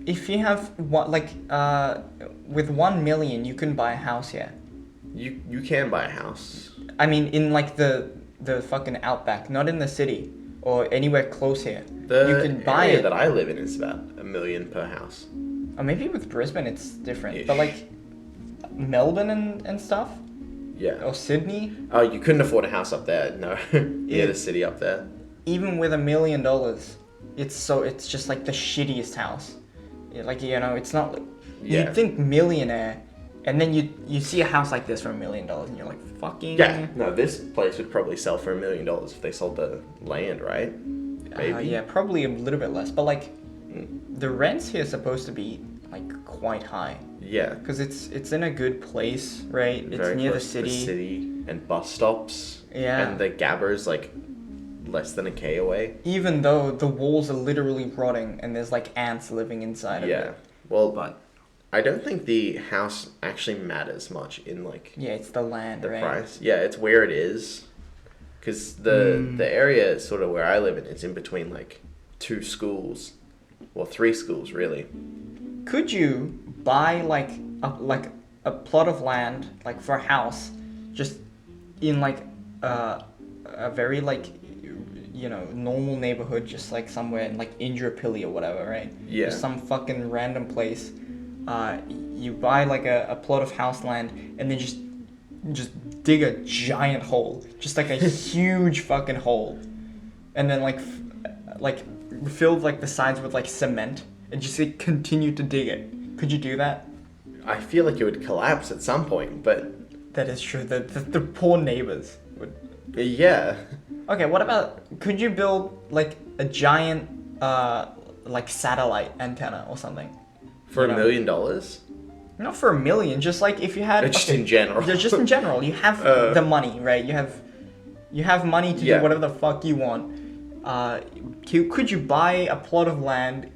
If you have with 1 million, you can buy a house here. You can buy a house. I mean, in like the fucking outback, not in the city or anywhere close here. You can buy area it. that I live in is about $1 million per house. Or maybe with Brisbane it's different, Ish. but like Melbourne and stuff, Yeah. or Sydney, Oh, you couldn't afford a house up there, no. Near the city up there. even with $1 million, it's just like the shittiest house. Like, you know, it's not like Yeah. you'd think millionaire, and then you see a house like this for $1 million, and you're like, fucking Yeah. No, this place would probably sell for $1 million if they sold the land, right? Maybe. yeah, probably a little bit less, but like the rents here are supposed to be like quite high. Yeah. Because it's in a good place, right? It's Very near the close to city. the city and bus stops. Yeah. And the Gabber's like less than a K away. Even though the walls are literally rotting and there's like ants living inside of Yeah. it. Well, But I don't think the house actually matters much in like yeah, it's the land, the right? price. Yeah, it's where it is. Because the area sort of where I live in, it's in between like 2 schools. Well, 3 schools really. Could you buy like a plot of land like for a house, just in like a very like, you know, normal neighborhood, just like somewhere in like Indooroopilly or whatever, right? Yeah. Just some fucking random place. You buy like a plot of house land and then just dig a giant hole, just like a huge fucking hole, and then like filled like the sides with like cement and just like, continue to dig it. Could you do that? I feel like it would collapse at some point, but That is true. The poor neighbors would. yeah. Okay, what about, could you build like a giant like satellite antenna or something? For You $1 know? million? Not for $1 million, just like if you had Just in general. Just in general, you have the money, right? You have money to Yeah. do whatever the fuck you want. Could you buy a plot of land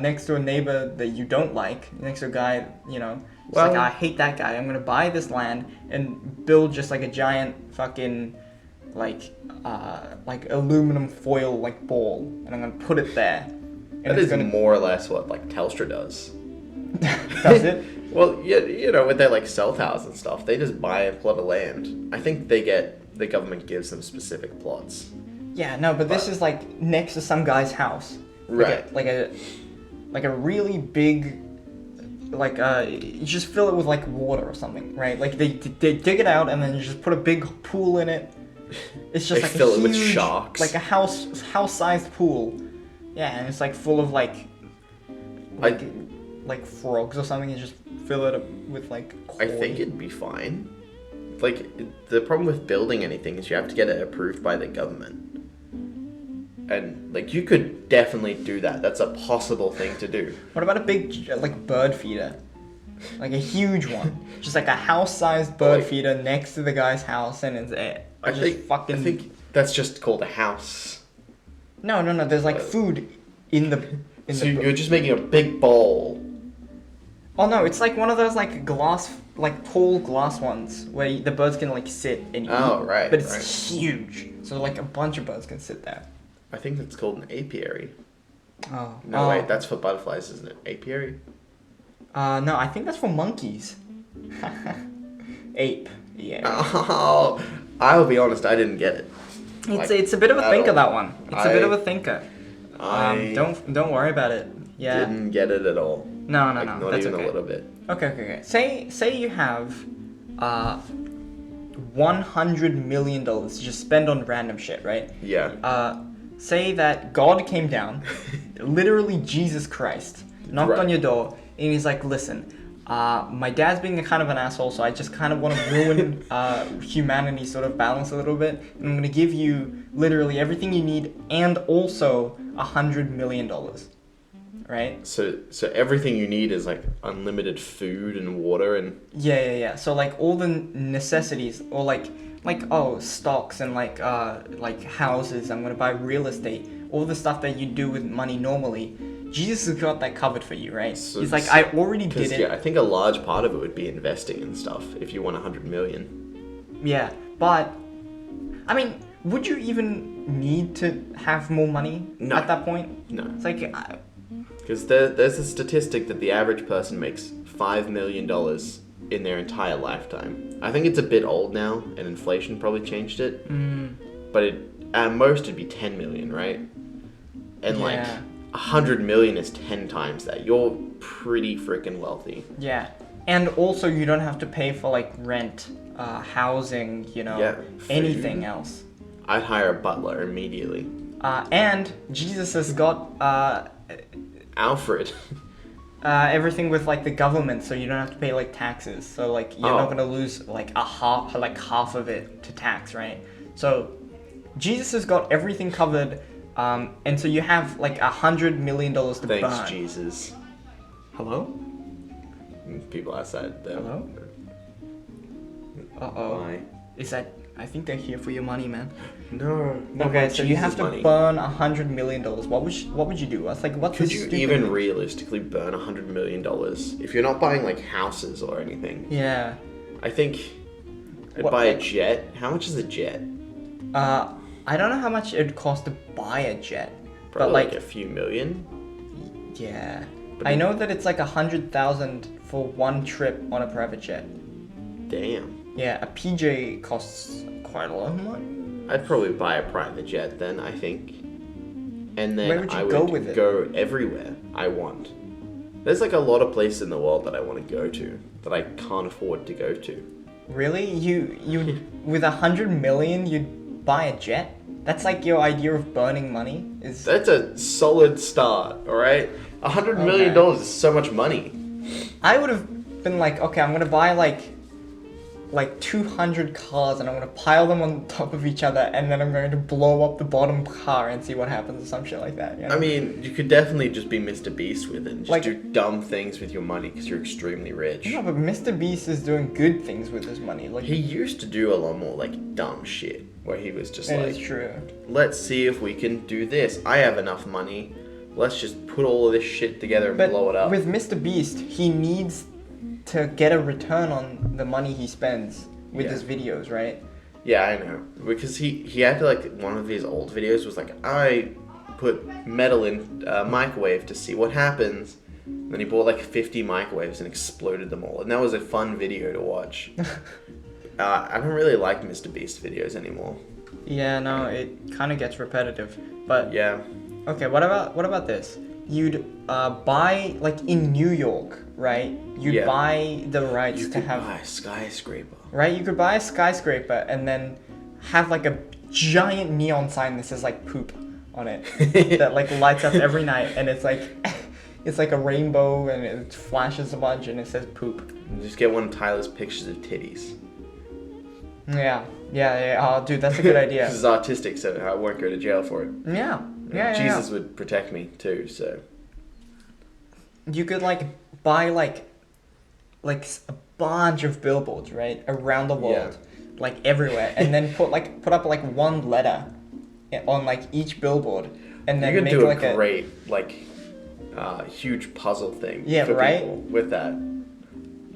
next to a neighbor that you don't like, next to a guy, you know, it's like, Well- I hate that guy, I'm gonna buy this land and build just like a giant fucking like aluminum foil like ball, and I'm gonna put it there. And That it's is gonna more or less what like Telstra does. Does it? Well, yeah, you know, with their like cell towers and stuff, they just buy a plot of land. I think the government gives them specific plots. Yeah, no, but this is like next to some guy's house. Right. Like a really big, you just fill it with like water or something, right? Like they dig it out and then you just put a big pool in it. It's just They like fill a it with huge, sharks. like a house-sized pool. Yeah, and it's like full of like frogs or something. You just fill it up with like koi. I think it'd be fine. Like, the problem with building anything is you have to get it approved by the government. And, like, you could definitely do that. That's a possible thing to do. What about a big like bird feeder? Like a huge one. Just like a house-sized bird Like- feeder next to the guy's house, and it's I think that's just called a house. No. There's like food in the So you're just making a big bowl. Oh no, it's like one of those like glass, like tall glass ones where the birds can like sit and eat. Oh, right, But it's right. huge, so like a bunch of birds can sit there. I think that's called an apiary. Oh. No, wait, that's for butterflies, isn't it? Apiary? No, I think that's for monkeys. Ape. Yeah. Oh, I'll be honest, I didn't get it. It's a bit of a at thinker, all. that one. It's a bit of a I- thinker. I Don't worry about it. Yeah. didn't get it at all. No, Like, not that's even okay. a little bit. Okay. Say you have $100 million to just spend on random shit, right? Yeah. Say that God came down, literally Jesus Christ, knocked Right. on your door, and he's like, listen, My dad's being a kind of an asshole, so I just kind of want to ruin humanity's sort of balance a little bit. And I'm gonna give you literally everything you need, and also $100 million. Right? So everything you need is like unlimited food and water and. Yeah. So like all the necessities, or like stocks and like houses. I'm gonna buy real estate. All the stuff that you do with money normally. Jesus has got that covered for you, right? So, He's like, I already did it. Yeah, I think a large part of it would be investing and stuff if you want 100 million. Yeah, but I mean, would you even need to have more money at that point? No. It's like, because there's a statistic that the average person makes $5 million in their entire lifetime. I think it's a bit old now, and inflation probably changed it. But at most it'd be 10 million, right? And like 100 million is 10 times that. You're pretty freaking wealthy. Yeah, and also you don't have to pay for like rent, housing, anything else. I'd hire a butler immediately. And Jesus has got Alfred. Everything with like the government, so you don't have to pay like taxes. So like you're not gonna lose like half of it to tax, right? So Jesus has got everything covered, and so you have like $100 million to burn. Thanks, Jesus. Hello? People outside there. Hello? Uh-oh. Why? Is that? I think they're here for your money, man. No. Okay, so you have to burn $100 million. What would you do? What's Could you even realistically burn $100 million if you're not buying like houses or anything? Yeah. I think I'd buy a jet. How much is a jet? I don't know how much it'd cost to buy a jet. Probably but like a few million. Yeah. I know that it's like 100,000 for one trip on a private jet. Damn. Yeah, a PJ costs quite a lot of money. I'd probably buy a private jet then, I think. And then Where would you I go would with it? go everywhere I want. There's like a lot of places in the world that I want to go to that I can't afford to go to. Really? You with 100 million you'd buy a jet? That's like your idea of burning money? That's a solid start, alright? $100 million is so much money. I would have been like, okay, I'm gonna buy like 200 cars and I'm gonna pile them on top of each other and then I'm going to blow up the bottom car and see what happens or some shit like that. You know? I mean, you could definitely just be Mr. Beast with it and just Like- do dumb things with your money because you're extremely rich. No, but Mr. Beast is doing good things with his money. Like He used to do a lot more like dumb shit where he was just That like, is true. let's see if we can do this. I have enough money. Let's just put all of this shit together and But blow it up. with Mr. Beast, he needs to get a return on the money he spends with Yeah. his videos, right? Yeah, I know. Because he had to, like, one of his old videos was like, I put metal in a microwave to see what happens. And then he bought like 50 microwaves and exploded them all. And that was a fun video to watch. I don't really like Mr. Beast videos anymore. Yeah, no, it kind of gets repetitive. But Yeah. okay, what about this? You'd buy like in New York, right? You'd Yeah. buy the rights You to could have buy a skyscraper. right. You could buy a skyscraper and then have like a giant neon sign that says like poop on it that like lights up every night, and it's like it's like a rainbow and it flashes a bunch and it says poop. And just get one of Tyler's pictures of titties. Yeah. Oh, dude, that's a good idea. This is artistic, so I won't go to jail for it. Yeah. Jesus would protect me too, so. You could like buy like a bunch of billboards, right, around the world, like everywhere, and then put up like one letter on like each billboard, and then You could make do like a great, huge puzzle thing for right? people with that.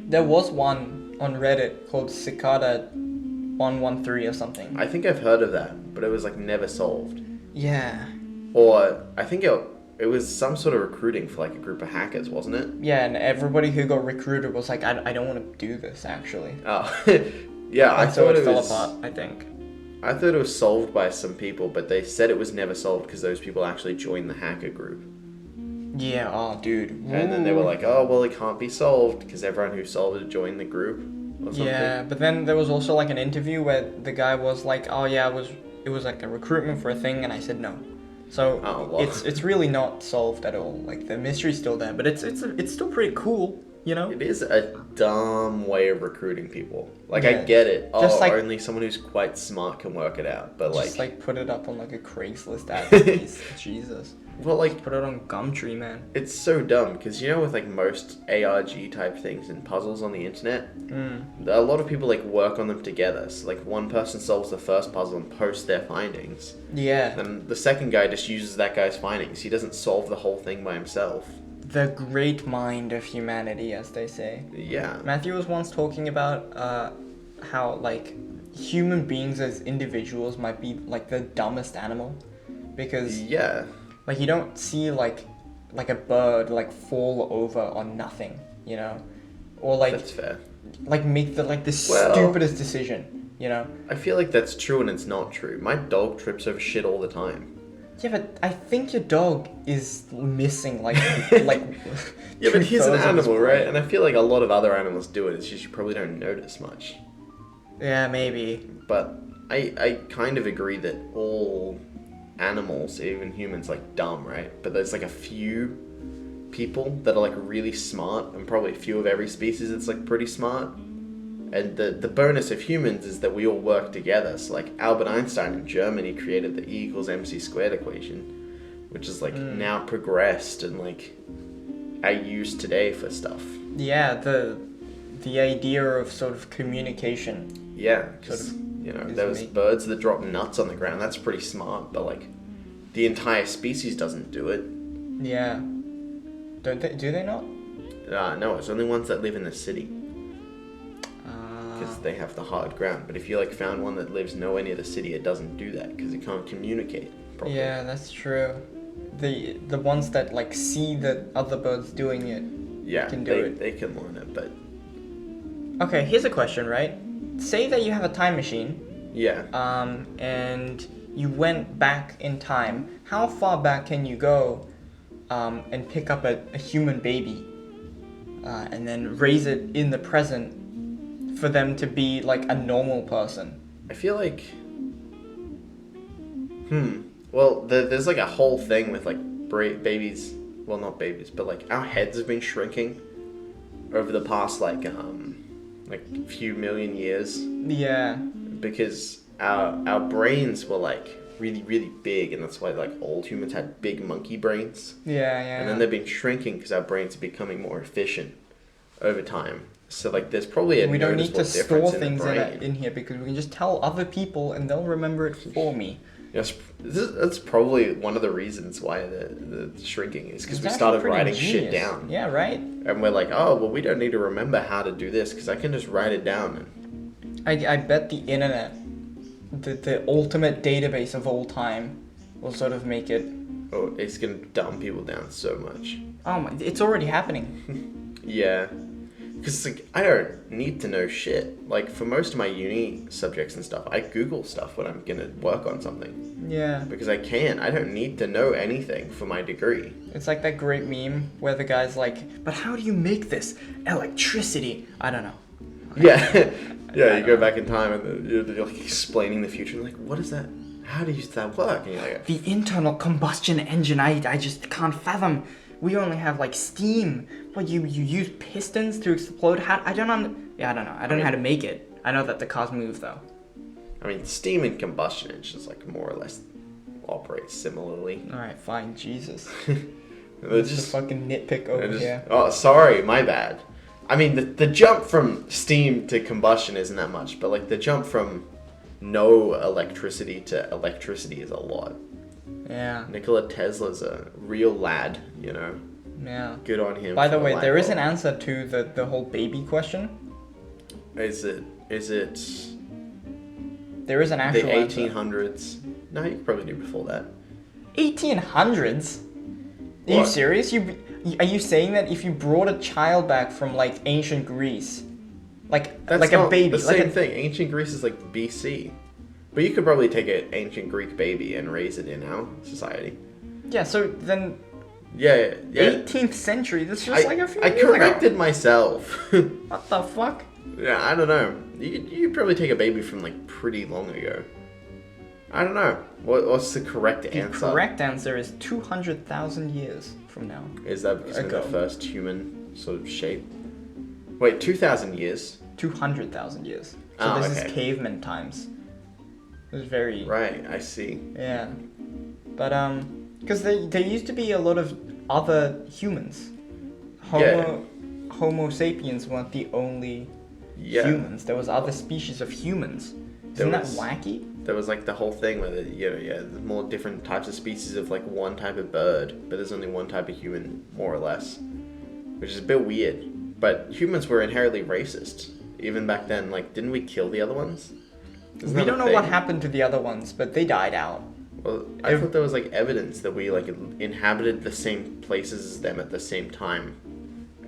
There was one on Reddit called Cicada 113 or something. I think I've heard of that, but it was like never solved. Yeah. Or I think it was some sort of recruiting for like a group of hackers, wasn't it? Yeah, and everybody who got recruited was like, I don't want to do this actually. Oh, yeah. I And so thought it it fell was. apart, I think. I thought it was solved by some people, but they said it was never solved because those people actually joined the hacker group. Yeah. Oh, dude. And then they were like, oh, well, it can't be solved because everyone who solved it joined the group or something. Yeah, but then there was also like an interview where the guy was like, "Oh yeah, it was like a recruitment for a thing," and I said no. So Oh, well. it's really not solved at all. Like the mystery's still there, but it's still pretty cool. you know? It is a dumb way of recruiting people. Like, Yeah. I get it. Just like- only someone who's quite smart can work it out. But, Just like put it up on like a Craigslist ad. Jesus. well, like, Put it on Gumtree, man. it's so dumb because, you know, with like most ARG type things and puzzles on the internet, a lot of people like work on them together. So, like, one person solves the first puzzle and posts their findings. Yeah. And the second guy just uses that guy's findings. He doesn't solve the whole thing by himself. The great mind of humanity, as they say. Yeah. Matthew was once talking about how like human beings as individuals might be like the dumbest animal, because Yeah. like you don't see like a bird like fall over on nothing, you know, or like That's fair. like make the like the Well- stupidest decision, you know. I feel like that's true and it's not true. My dog trips over shit all the time. Yeah, but I think your dog is missing like like. Yeah, but he's an 2/3 of his animal, right? brain. And I feel like a lot of other animals do it. It's just you probably don't notice much. Yeah, maybe. But I kind of agree that all animals, even humans, like dumb, right? But there's like a few people that are like really smart, and probably a few of every species that's like pretty smart. And the bonus of humans is that we all work together. So like Albert Einstein in Germany created the E equals MC squared equation, which is like now progressed and like are used today for stuff. Yeah, the idea of sort of communication. Yeah, because you know is there was make- birds that drop nuts on the ground. That's pretty smart, but like the entire species doesn't do it. Yeah. Don't they? Do they not? No, it's only ones that live in the city Uh, because they have the hard ground. But if you like found one that lives nowhere near the city, it doesn't do that because it can't communicate properly. yeah, that's true. The ones that like see the other birds doing it. Yeah, Can do it. They can learn it, but Okay, here's a question, right? Say that you have a time machine, yeah. and you went back in time. How far back can you go, and pick up a human baby, and then raise it in the present for them to be like a normal person? I feel like, well, there's like a whole thing with like babies. Well, not babies, but like our heads have been shrinking over the past like few million years Yeah. because our brains were like really really big, and that's why like old humans had big monkey brains, Yeah. and then they've been shrinking because our brains are becoming more efficient over time. So like there's probably a We don't need to noticeable store difference in the things brain. in here because we can just tell other people and they'll remember it for me. Yes, that's probably one of the reasons why the shrinking is because It's we actually started pretty writing shit genius. down, Yeah, right? and we're like, oh well, we don't need to remember how to do this because I can just write it down. And I bet the internet, the ultimate database of all time, will sort of make it. oh, it's gonna dumb people down so much. Oh my! It's already happening. Yeah, because like I don't need to know shit. Like for most of my uni subjects and stuff, I Google stuff when I'm gonna work on something Yeah. because I can. I don't need to know anything for my degree. It's like that great meme where the guy's like, "But how do you make this electricity?" I don't know. Yeah, yeah. You go back in time and you're like explaining the future. And like, what is that? How does that work? And you're like, The internal combustion engine, I just can't fathom. We only have like steam. What you use pistons to explode? How I don't know. Yeah, I don't know. I don't know how to make it. I know that the cars move though. I mean, steam and combustion engines like more or less operate similarly. All right, fine. Jesus. They're It's just a fucking nitpick over here. Oh, sorry, my bad. I mean, the jump from steam to combustion isn't that much, but like the jump from no electricity to electricity is a lot. Yeah. Nikola Tesla's a real lad, you know. Yeah. Good on him. By the for way, light there is an bulb. answer to the whole baby question. Is it There is an the actual answer. 1800s? No, you could probably do before that. 1800s? Are you What? serious? Are you saying that if you brought a child back from like ancient Greece, like That's like not a baby, the like same a thing. Ancient Greece is like BC. But you could probably take an ancient Greek baby and raise it in our society. yeah. So then, Yeah. 18th century. That's just like a few I years ago. corrected myself. What the fuck? Yeah, I don't know. You'd probably take a baby from like pretty long ago. I don't know. What's the correct The answer? correct answer is 200,000 years from now. Is that because of Ago. the first human sort of shape? Wait, 2,000 years? 200,000 years. So Oh, this okay. is caveman times. It was very... Right, I see. Yeah. But, because there used to be a lot of other humans. Homo sapiens weren't the only humans. There was other species of humans. Isn't that wacky? There was like the whole thing where there's more different types of species of like one type of bird, but there's only one type of human, more or less, which is a bit weird. But humans were inherently racist even back then. Like, didn't we kill the other ones? We don't know what happened to the other ones, but they died out. Well, I thought there was like evidence that we like inhabited the same places as them at the same time,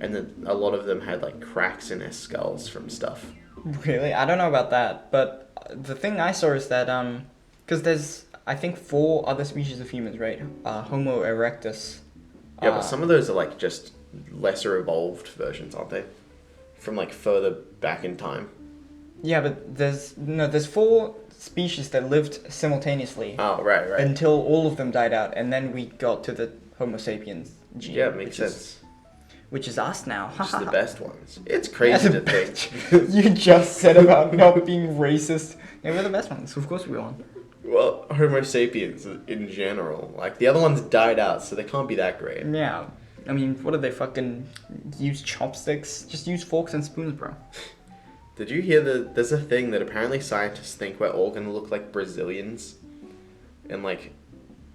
and that a lot of them had like cracks in their skulls from stuff. Really? I don't know about that, but the thing I saw is that because there's I think 4 other species of humans, right? Homo erectus. Yeah, but some of those are like just lesser evolved versions, aren't they? From like further back in time. Yeah, but there's 4 species that lived simultaneously. Oh, right. Until all of them died out, and then we got to the Homo sapiens gene. Yeah, it makes sense. Which is us now. Just the best ones. It's crazy to think. You just said about not being racist. Yeah, we're the best ones. Of course we are. Well, Homo sapiens in general. Like, the other ones died out, so they can't be that great. Yeah. I mean, what did they fucking use chopsticks? Just use forks and spoons, bro. Did you hear there's a thing that apparently scientists think we're all going to look like Brazilians? And, like,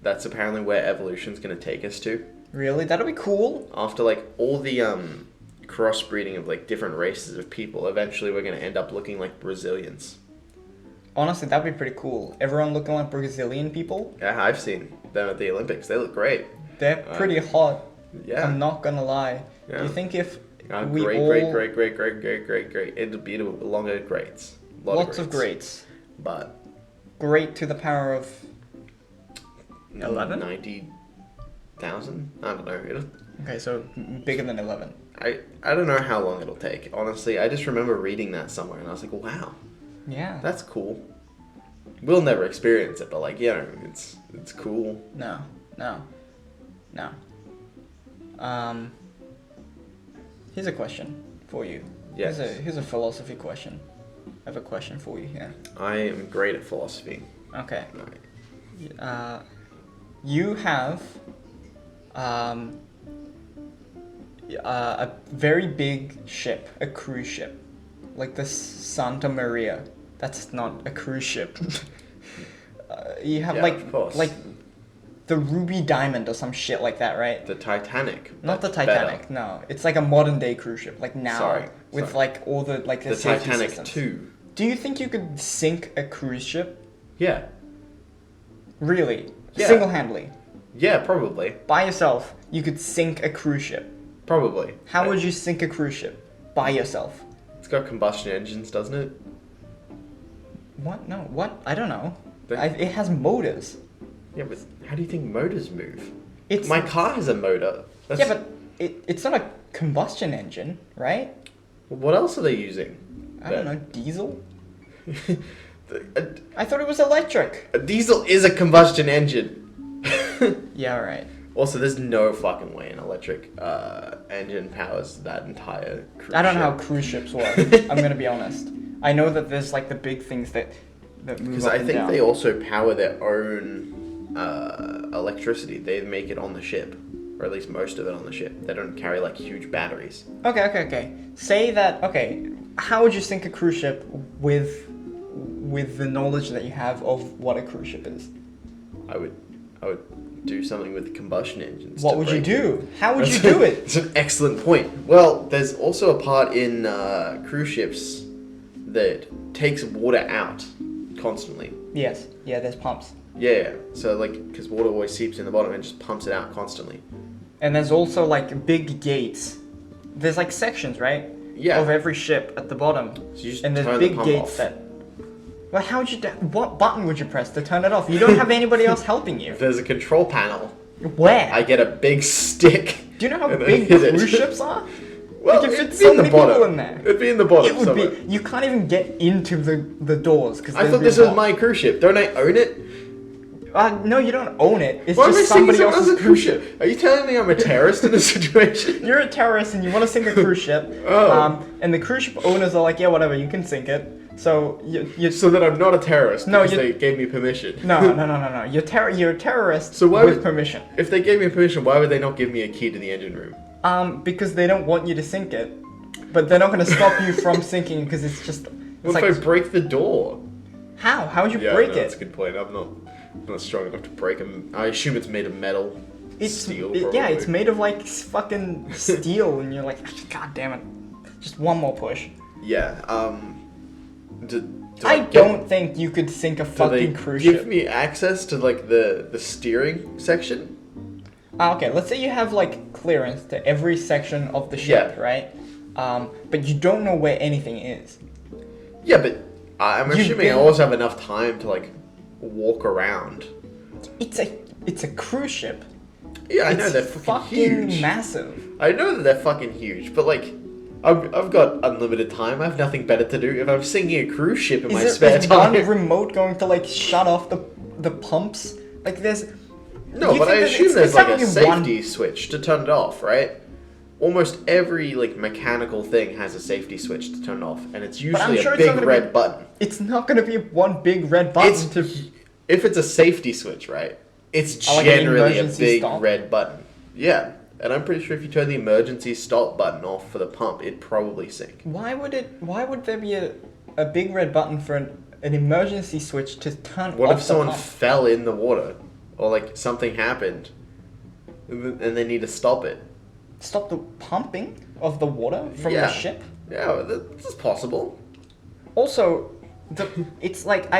that's apparently where evolution's going to take us to. Really? That'll be cool. After, like, all the crossbreeding of, like, different races of people, eventually we're going to end up looking like Brazilians. Honestly, that'd be pretty cool. Everyone looking like Brazilian people. Yeah, I've seen them at the Olympics. They look great. They're pretty hot. Yeah. I'm not gonna lie. Yeah. Do you think if great. It'd be longer greats. Lots of greats. But great to the power of 11? 90,000? I don't know. Okay, so bigger than 11. I don't know how long it'll take. Honestly, I just remember reading that somewhere and I was like, wow. Yeah. That's cool. We'll never experience it, but like, yeah, it's cool. No. Here's a question for you. Yes. Here's a philosophy question. I have a question for you here. I am great at philosophy. Okay. You have a very big ship, a cruise ship, like the Santa Maria. That's not a cruise ship. You have like the Ruby Diamond or some shit like that, right? The Titanic. Not the Titanic. Better. No, it's like a modern day cruise ship, like now with like all the like the Titanic systems. 2. Do you think you could sink a cruise ship? Yeah. Really? Yeah. Single-handedly? Yeah, probably. By yourself, you could sink a cruise ship. Probably. How would you sink a cruise ship? By yourself. It's got combustion engines, doesn't it? What? No. What? I don't know. It has motors. Yeah, but how do you think motors move? It's my car has a motor. Yeah, but it's not a combustion engine, right? What else are they using? I don't know. Diesel? I thought it was electric. A diesel is a combustion engine. Yeah, right. Also, there's no fucking way an electric engine powers that entire cruise ship. I don't know how cruise ships work. I'm gonna be honest. I know that there's like the big things that move up and down. Because I think they also power their own electricity. They make it on the ship, or at least most of it on the ship. They don't carry like huge batteries. Okay. Say that. Okay, how would you sink a cruise ship with the knowledge that you have of what a cruise ship is? I would do something with combustion engines. What would you do? How would you do it? It's an excellent point. Well, there's also a part in cruise ships that takes water out constantly. Yes. Yeah, there's pumps. Yeah. So, like, because water always seeps in the bottom and just pumps it out constantly. And there's also, like, big gates. There's, like, sections, right? Yeah. Of every ship at the bottom. So you just and there's turn big the pump gates off. that... Well, how would you... What button would you press to turn it off? You don't have anybody else helping you. There's a control panel. Where? I get a big stick. Do you know how big cruise ships are? Well, you can it'd fit be so in the many bottom. people in there. It'd be in the bottom. It would somewhere. be. You can't even get into the doors because I thought this was my cruise ship. Don't I own it? No, you don't own it. It's Why am I just sinking somebody someone else's else's cruise ship? Are you telling me I'm a terrorist in this situation? You're a terrorist and you want to sink a cruise ship. Oh. And the cruise ship owners are like, yeah, whatever, you can sink it. So you So that I'm not a terrorist No, because you- they gave me permission. no. You're a terrorist So why with would- permission. If they gave me permission, why would they not give me a key to the engine room? Because they don't want you to sink it, but they're not going to stop you from sinking because it's just. It's What like, if I break the door? how? How would you Yeah, break no, it? that's a good point. I'm not strong enough to break them. I assume it's made of metal. Steel, yeah, it's probably. made of like fucking steel, and you're like, god damn it, just one more push. Yeah. Do I get- don't think you could sink a Do they fucking cruise give ship. me access to like the steering section? Okay, let's say you have like clearance to every section of the ship, Yeah. right? But you don't know where anything is. Yeah, but I'm You've assuming I been- also have enough time to like walk around. It's a cruise ship. Yeah, I know It's they're fucking huge. massive. I know that they're fucking huge, but like, I've got unlimited time. I have nothing better to do. If I'm sinking a cruise ship in my spare Is time. one remote going to like shut off the pumps? Like there's. No, you but I think that assume it's there's like a only safety switch to turn it off, right? Almost every like mechanical thing has a safety switch to turn it off, and it's I'm usually sure a it's not big gonna red be- button. It's not going to be one big red button It's to. if it's a safety switch, right? It's Oh, like an generally a emergency big stop? red button. Yeah, and I'm pretty sure if you turn the emergency stop button off for the pump, it'd probably sink. Why would there be a big red button for an emergency switch to turn What off if someone the pump? fell in the water, or like something happened, and they need to stop it? Stop the pumping of the water from Yeah. the ship? Yeah, that's possible. Also, it's like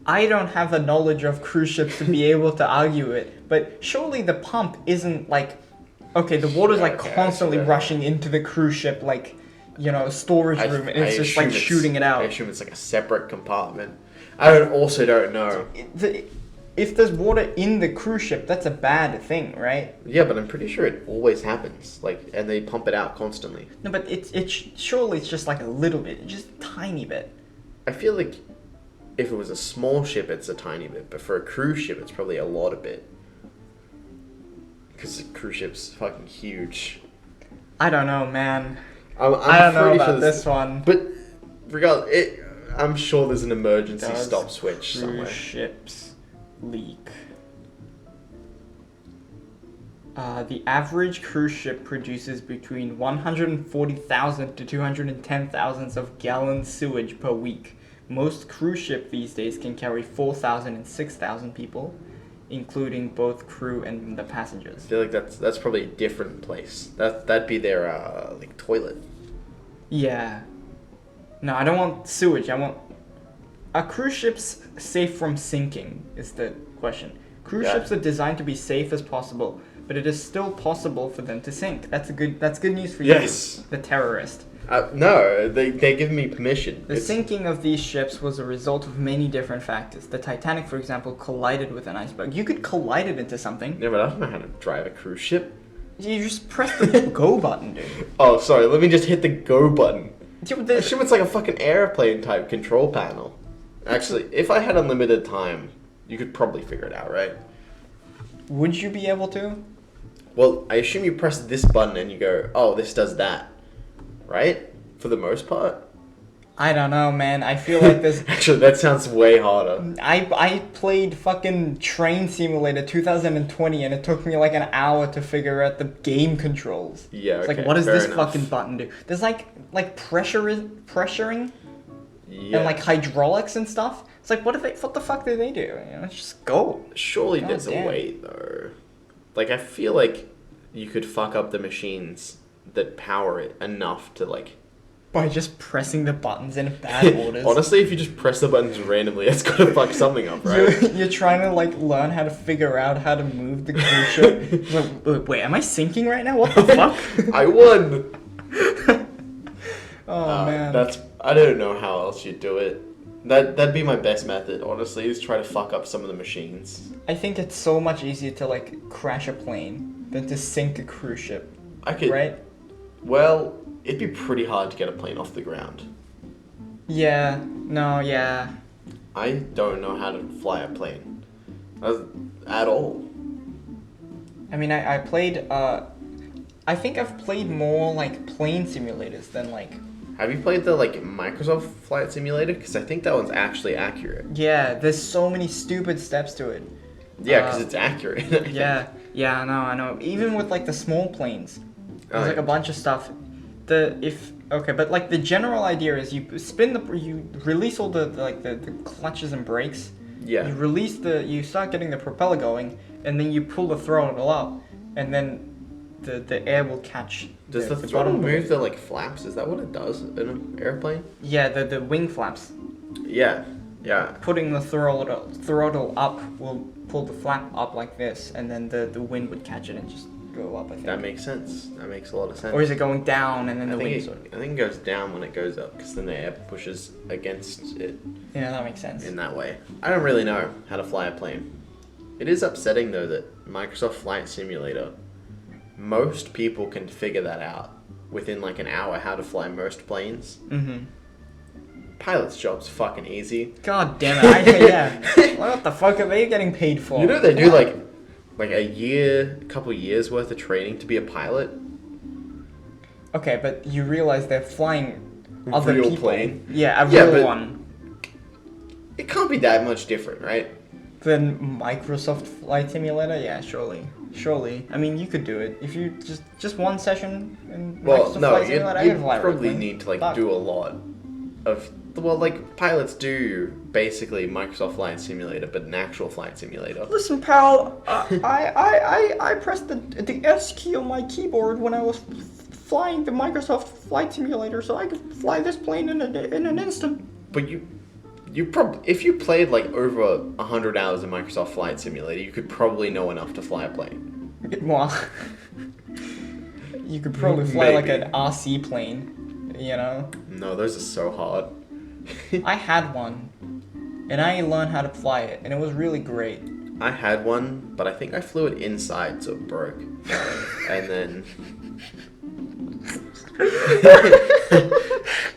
I don't have the knowledge of cruise ships to be able to argue it, but surely the pump isn't like, okay, the water's like Okay, constantly I see that. rushing into the cruise ship, like, storage room, and it's just assume like shooting it out. I assume it's like a separate compartment. I also don't know. If there's water in the cruise ship, that's a bad thing, right? Yeah, but I'm pretty sure it always happens. Like, and they pump it out constantly. No, but surely it's just like a little bit, just a tiny bit. I feel like if it was a small ship, it's a tiny bit, but for a cruise ship, it's probably a lot of bit. Because the cruise ship's fucking huge. I don't know, man. I'm I don't know pretty about sure this one. But regardless, I'm sure there's an emergency Does stop switch cruise somewhere. ships leak? The average cruise ship produces between 140,000 to 210,000 of gallons sewage per week. Most cruise ship these days can carry 4,000 and 6,000 people, including both crew and the I passengers. feel like that's probably a different place. That'd be their like toilet. Yeah. No, I don't want sewage. I want... Are cruise ships safe from sinking, is the question. Cruise Yeah. ships are designed to be safe as possible, but it is still possible for them to sink. That's good news for Yes. you, the terrorist. No, they give me permission. The sinking of these ships was a result of many different factors. The Titanic, for example, collided with an iceberg. You could collide it into something. Yeah, but I don't know how to drive a cruise ship. You just press the go button, dude. Oh, sorry. Let me just hit the go button. Yeah, but I the- assume it's like a fucking airplane type control panel. Actually, if I had unlimited time, you could probably figure it out, right? Would you be able to? Well, I assume you press this button and you go, oh, this does that. Right? For the most part? I don't know, man. I feel like there's... Actually, that sounds way harder. I played fucking Train Simulator 2020 and it took me like an hour to figure out the game controls. Yeah, It's okay, like, what does fair this enough. fucking button do? There's like pressuring Yeah. and like hydraulics and stuff. It's like, what the fuck do they do? Just go. Surely God there's a damn. way, though. Like, I feel like you could fuck up the machines that power it enough to, like... By just pressing the buttons in bad orders. Honestly, if you just press the buttons randomly, it's gonna fuck something up, right? You're trying to like learn how to figure out how to move the cruise ship. It's like, wait, am I sinking right now? What the fuck? I won! Oh man. I don't know how else you'd do it. That'd be my best method, honestly, is try to fuck up some of the machines. I think it's so much easier to like crash a plane than to sink a cruise ship. I could... Right? Well, it'd be pretty hard to get a plane off the ground. Yeah. No, yeah. I don't know how to fly a plane. At all. I mean, I played, I think I've played more, like, plane simulators than, like... Have you played the, like, Microsoft Flight Simulator? Because I think that one's actually accurate. Yeah, there's so many stupid steps to it. Yeah, because it's accurate. Yeah, I know. Even with, like, the small planes, there's, like, yeah. a bunch of stuff. Okay, but, like, the general idea is you release all the clutches and brakes. Yeah. You start getting the propeller going, and then you pull the throttle up, and then the air will catch. Does the throttle move the like flaps? Is that what it does in an airplane? Yeah, the wing flaps. Yeah. Putting the throttle up will pull the flap up like this, and then the wind would catch it and just go up, I think. That makes sense. That makes a lot of sense. Or is it going down and then I the wind think it goes down when it goes up, because then the air pushes against it. Yeah, that makes sense. In that way. I don't really know how to fly a plane. It is upsetting though that Microsoft Flight Simulator, most people can figure that out within like an hour how to fly most planes. Mm-hmm. Pilot's job's fucking easy. God damn it! Yeah. What the fuck are they getting paid for? You know they do like a couple years worth of training to be a pilot. Okay, but you realize they're flying other Real people. plane. Yeah, real but one. It can't be that much different, right? Then Microsoft Flight Simulator? Yeah, surely. I mean, you could do it if you just one session in Microsoft Flight Simulator. You probably need to like do a lot of like pilots do basically Microsoft Flight Simulator, but an actual flight simulator. Listen, pal, I pressed the S key on my keyboard when I was flying the Microsoft Flight Simulator, so I could fly this plane in an instant. But if you played like over 100 hours of Microsoft Flight Simulator, you could probably know enough to fly a plane. Well, you could probably fly like an RC plane, you know? No, those are so hard. I had one, and I learned how to fly it, and it was really great. I had one, but I think I flew it inside, so it broke. And then...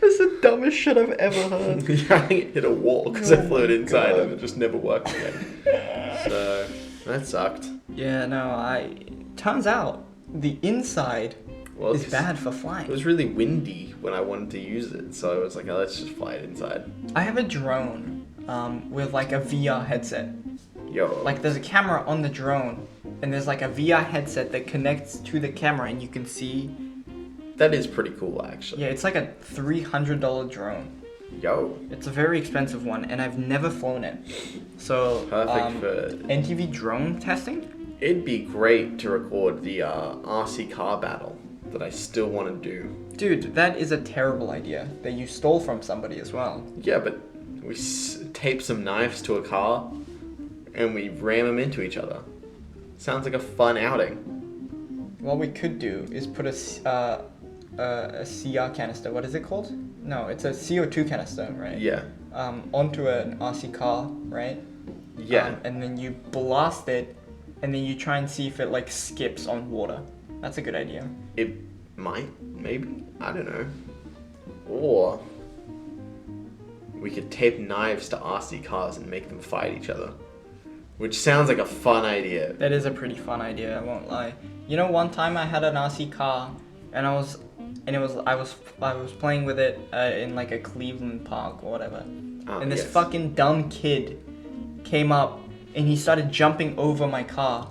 That's the dumbest shit I've ever heard. Yeah, I think it hit a wall because I flew it inside and it just never worked again. So, that sucked. Yeah, no, turns out the inside is bad for flying. It was really windy when I wanted to use it, so I was like, oh, let's just fly it inside. I have a drone with like a VR headset. Yo. Like there's a camera on the drone, and there's like a VR headset that connects to the camera, and you can see. That is pretty cool, actually. Yeah, it's like a $300 drone. Yo. It's a very expensive one, and I've never flown it. So, perfect for NTV drone testing? It'd be great to record the RC car battle that I still want to do. Dude, that is a terrible idea that you stole from somebody as well. Yeah, but we tape some knives to a car and we ram them into each other. Sounds like a fun outing. What we could do is put a CR canister. What is it called? No, it's a CO2 canister, right? Yeah. Onto an RC car, right? Yeah. And then you blast it, and then you try and see if it like skips on water. That's a good idea. It might, maybe. I don't know. Or we could tape knives to RC cars and make them fight each other. Which sounds like a fun idea. That is a pretty fun idea, I won't lie. You know, one time I had an RC car, and I was playing with it in like a Cleveland park or whatever. And this fucking dumb kid came up and he started jumping over my car.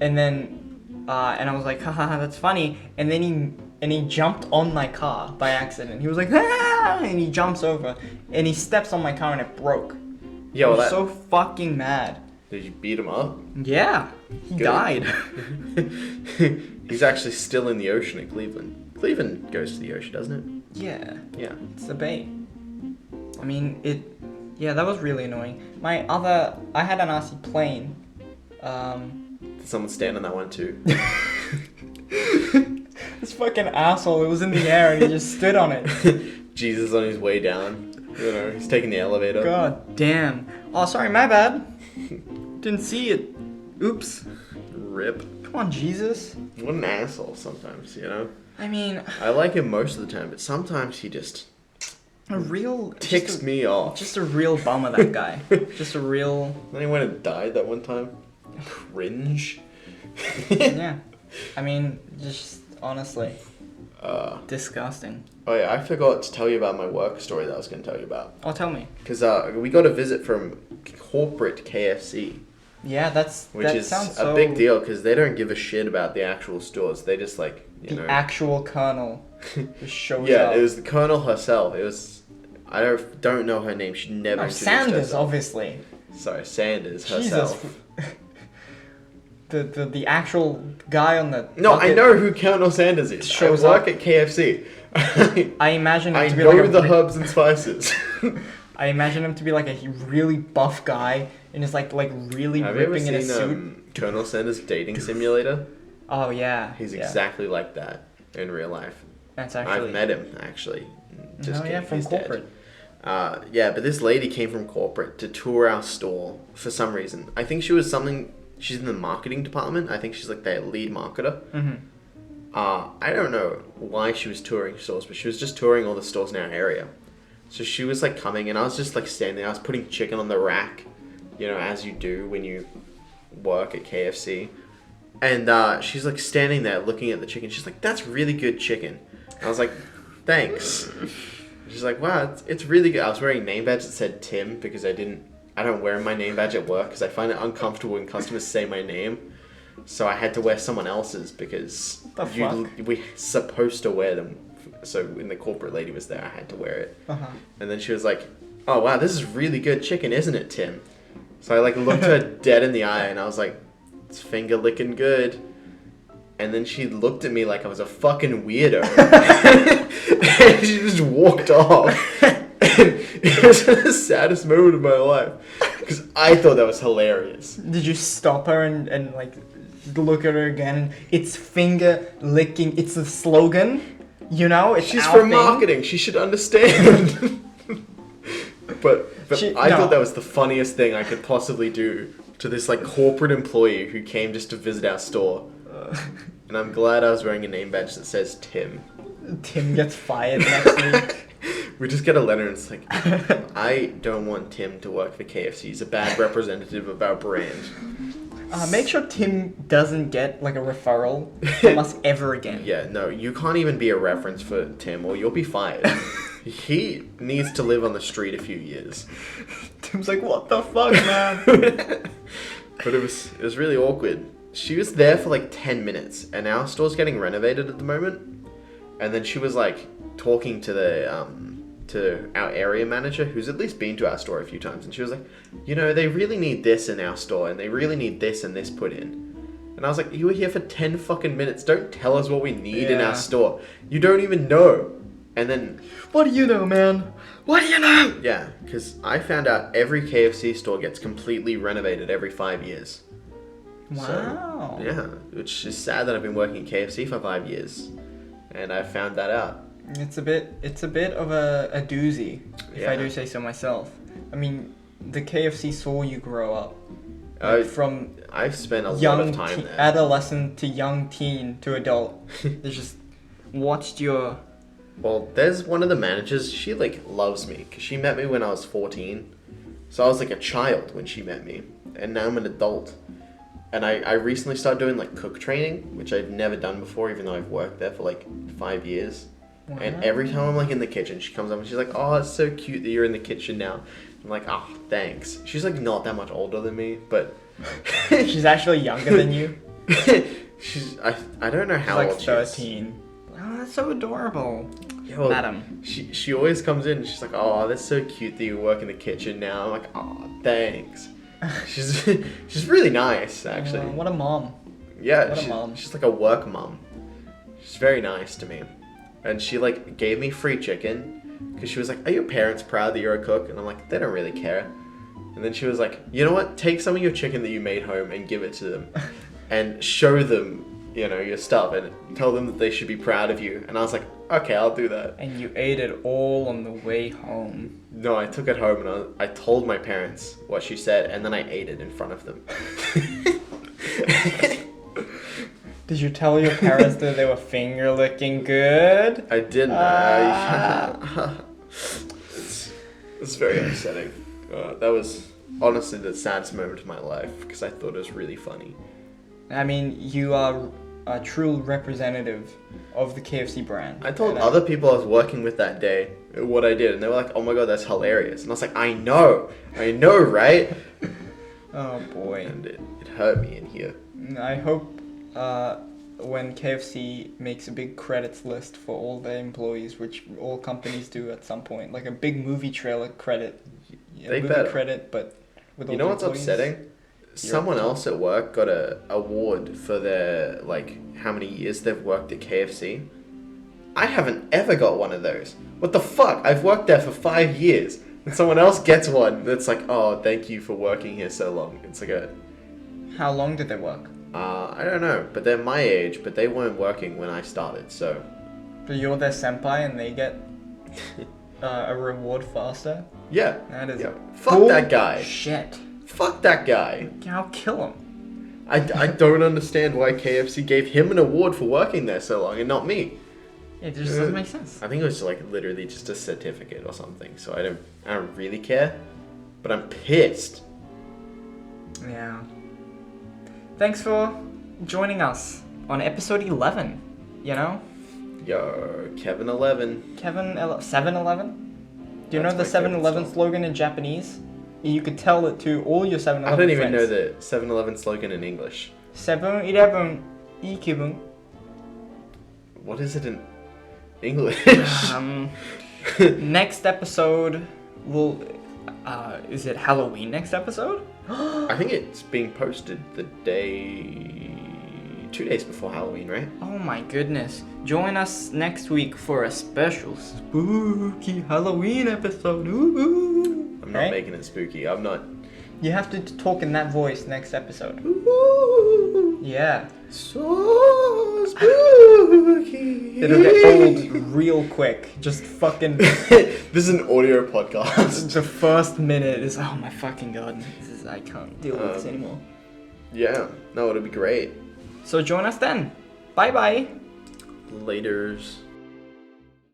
And then and I was like, haha, that's funny. And then he jumped on my car by accident. He was like, ah! And he jumps over and he steps on my car and it broke. Yo, I was so fucking mad. Did you beat him up? Yeah, he died. He's actually still in the ocean in Cleveland. Cleveland goes to the ocean, doesn't it? Yeah. Yeah. It's the bay. I mean, yeah, that was really annoying. I had an RC plane. Did someone stand on that one too? This fucking asshole, it was in the air and he just stood on it. Jesus on his way down. You know, he's taking the elevator. God damn. Oh, sorry, my bad. Didn't see it. Oops. Rip. Come on, Jesus. What an asshole sometimes, you know? I mean... I like him most of the time, but sometimes he just A real Ticks me off. Just a real bummer, that guy. Just a real. Anyone who died that one time? Cringe. Yeah. I mean, just honestly. Disgusting. Oh yeah, I forgot to tell you about my work story that I was going to tell you about. Oh, tell me. Because we got a visit from corporate KFC. Yeah, which is a big deal because they don't give a shit about the actual stores. They just like, you know. Actual colonel just shows up. Yeah, it was the colonel herself. It was, I don't know her name. She never introduced Sanders, herself. Obviously. Sorry, Sanders herself. Jesus. The actual guy on the No, I know who Colonel Sanders is. Shows I work up. at KFC. I imagine him I to be know like the herbs and spices. I imagine him to be like a really buff guy and is like really Have you ever ripping in a seen suit. Colonel Sanders Dating Simulator? Oh yeah. He's yeah. exactly like that in real life. That's actually. I've met him actually. Just oh yeah, kidding, from he's corporate. dead. Yeah, but this lady came from corporate to tour our store for some reason. I think she's in the marketing department. I think she's like their lead marketer. Mm-hmm. I don't know why she was touring stores, but she was just touring all the stores in our area. So she was like coming, and I was just like standing there. I was putting chicken on the rack, you know, as you do when you work at KFC. And she's like standing there looking at the chicken. She's like, "That's really good chicken." And I was like, "Thanks." She's like, "Wow, it's really good." I was wearing a name badge that said Tim because I don't wear my name badge at work because I find it uncomfortable when customers say my name. So I had to wear someone else's because we're supposed to wear them. So when the corporate lady was there, I had to wear it. Uh-huh. And then she was like, "Oh wow, this is really good chicken, isn't it, Tim?" So I like looked her dead in the eye and I was like, "It's finger licking good." And then she looked at me like I was a fucking weirdo. And she just walked off. And it was the saddest moment of my life. Because I thought that was hilarious. Did you stop her and like look at her again? It's finger licking. It's a slogan. You know, she's from marketing. She should understand. but I thought that was the funniest thing I could possibly do to this like corporate employee who came just to visit our store. And I'm glad I was wearing a name badge that says Tim. Tim gets fired next week. We just get a letter and it's like, "I don't want Tim to work for KFC. He's a bad representative of our brand." Make sure Tim doesn't get like a referral from us ever again. Yeah, no, you can't even be a reference for Tim or you'll be fired. He needs to live on the street a few years. Tim's like, "What the fuck, man?" But it was really awkward. She was there for like 10 minutes and our store's getting renovated at the moment. And then she was like talking to to our area manager who's at least been to our store a few times, and she was like, "You know, they really need this in our store and they really need this and this put in." And I was like, "You were here for 10 fucking minutes. Don't tell us what we need in our store. You don't even know." And then, "What do you know, man? What do you know?" Yeah, because I found out every KFC store gets completely renovated every 5 years. Wow. So, yeah, which is sad that I've been working at KFC for 5 years, and I found that out. It's a bit of a doozy, if I do say so myself. I mean, the KFC saw you grow up. Like from I've spent a lot of time there. Adolescent to young teen to adult. They just watched your... Well, there's one of the managers, she like loves me, because she met me when I was 14. So I was like a child when she met me, and now I'm an adult. And I recently started doing like cook training, which I'd never done before, even though I've worked there for like 5 years. Wow. And every time I'm like in the kitchen, she comes up and she's like, "Oh, it's so cute that you're in the kitchen now." I'm like, "Oh, thanks." She's like not that much older than me, but she's actually younger than you. I don't know how old she is. 13. Oh, that's so adorable. Yeah, well, Madam. She always comes in and she's like, "Oh, that's so cute that you work in the kitchen now." I'm like, "Oh, thanks." She's really nice, actually. What a mom. Yeah, what a mom. She's like a work mom. She's very nice to me. And she like gave me free chicken because she was like, "Are your parents proud that you're a cook?" And I'm like, "They don't really care." And then she was like, "You know what? Take some of your chicken that you made home and give it to them and show them, you know, your stuff and tell them that they should be proud of you." And I was like, "Okay, I'll do that." And you ate it all on the way home. No, I took it home and I told my parents what she said and then I ate it in front of them. Did you tell your parents that they were finger licking good? I didn't. It's very upsetting. That was honestly the saddest moment of my life because I thought it was really funny. I mean, you are a true representative of the KFC brand. I told other people I was working with that day what I did, and they were like, "Oh my god, that's hilarious!" And I was like, I know, right?" Oh boy. And it hurt me in here. I hope when KFC makes a big credits list for all their employees, which all companies do at some point, like a big movie trailer credit. They movie better. credit, but with all You know the what's employees. upsetting? Someone else at work got a award for their, like, how many years they've worked at KFC. I haven't ever got one of those. What the fuck? I've worked there for 5 years. And someone else gets one that's like, oh, thank you for working here so long. It's like a... How long did they work? I don't know. But they're my age, but they weren't working when I started, so... So you're their senpai and they get a reward faster? Yeah. That is... Yeah. Fuck that guy. Shit. Fuck that guy. I'll kill him. I don't understand why KFC gave him an award for working there so long and not me. It just doesn't make sense. I think it was like literally just a certificate or something. So I don't really care, but I'm pissed. Yeah. Thanks for joining us on episode 11. You know? Yo, Kevin 11. 7-Eleven? Do you know the That's my favorite 7-Eleven song. slogan in Japanese? You could tell it to all your 7-Eleven I don't even friends. know the 7-Eleven slogan in English. 7-Eleven, ikibun. What is it in English? Next episode will... is it Halloween next episode? I think it's being posted the 2 days before Halloween, right? Oh my goodness. Join us next week for a special spooky Halloween episode. Ooh. I'm not making it spooky. I'm not. You have to talk in that voice next episode. Ooh, Yeah. so spooky. It'll get old real quick. Just fucking... This is an audio podcast. The first minute is, oh my fucking god. I can't deal with this anymore. Yeah. No, it'll be great. So join us then. Bye bye. Laters.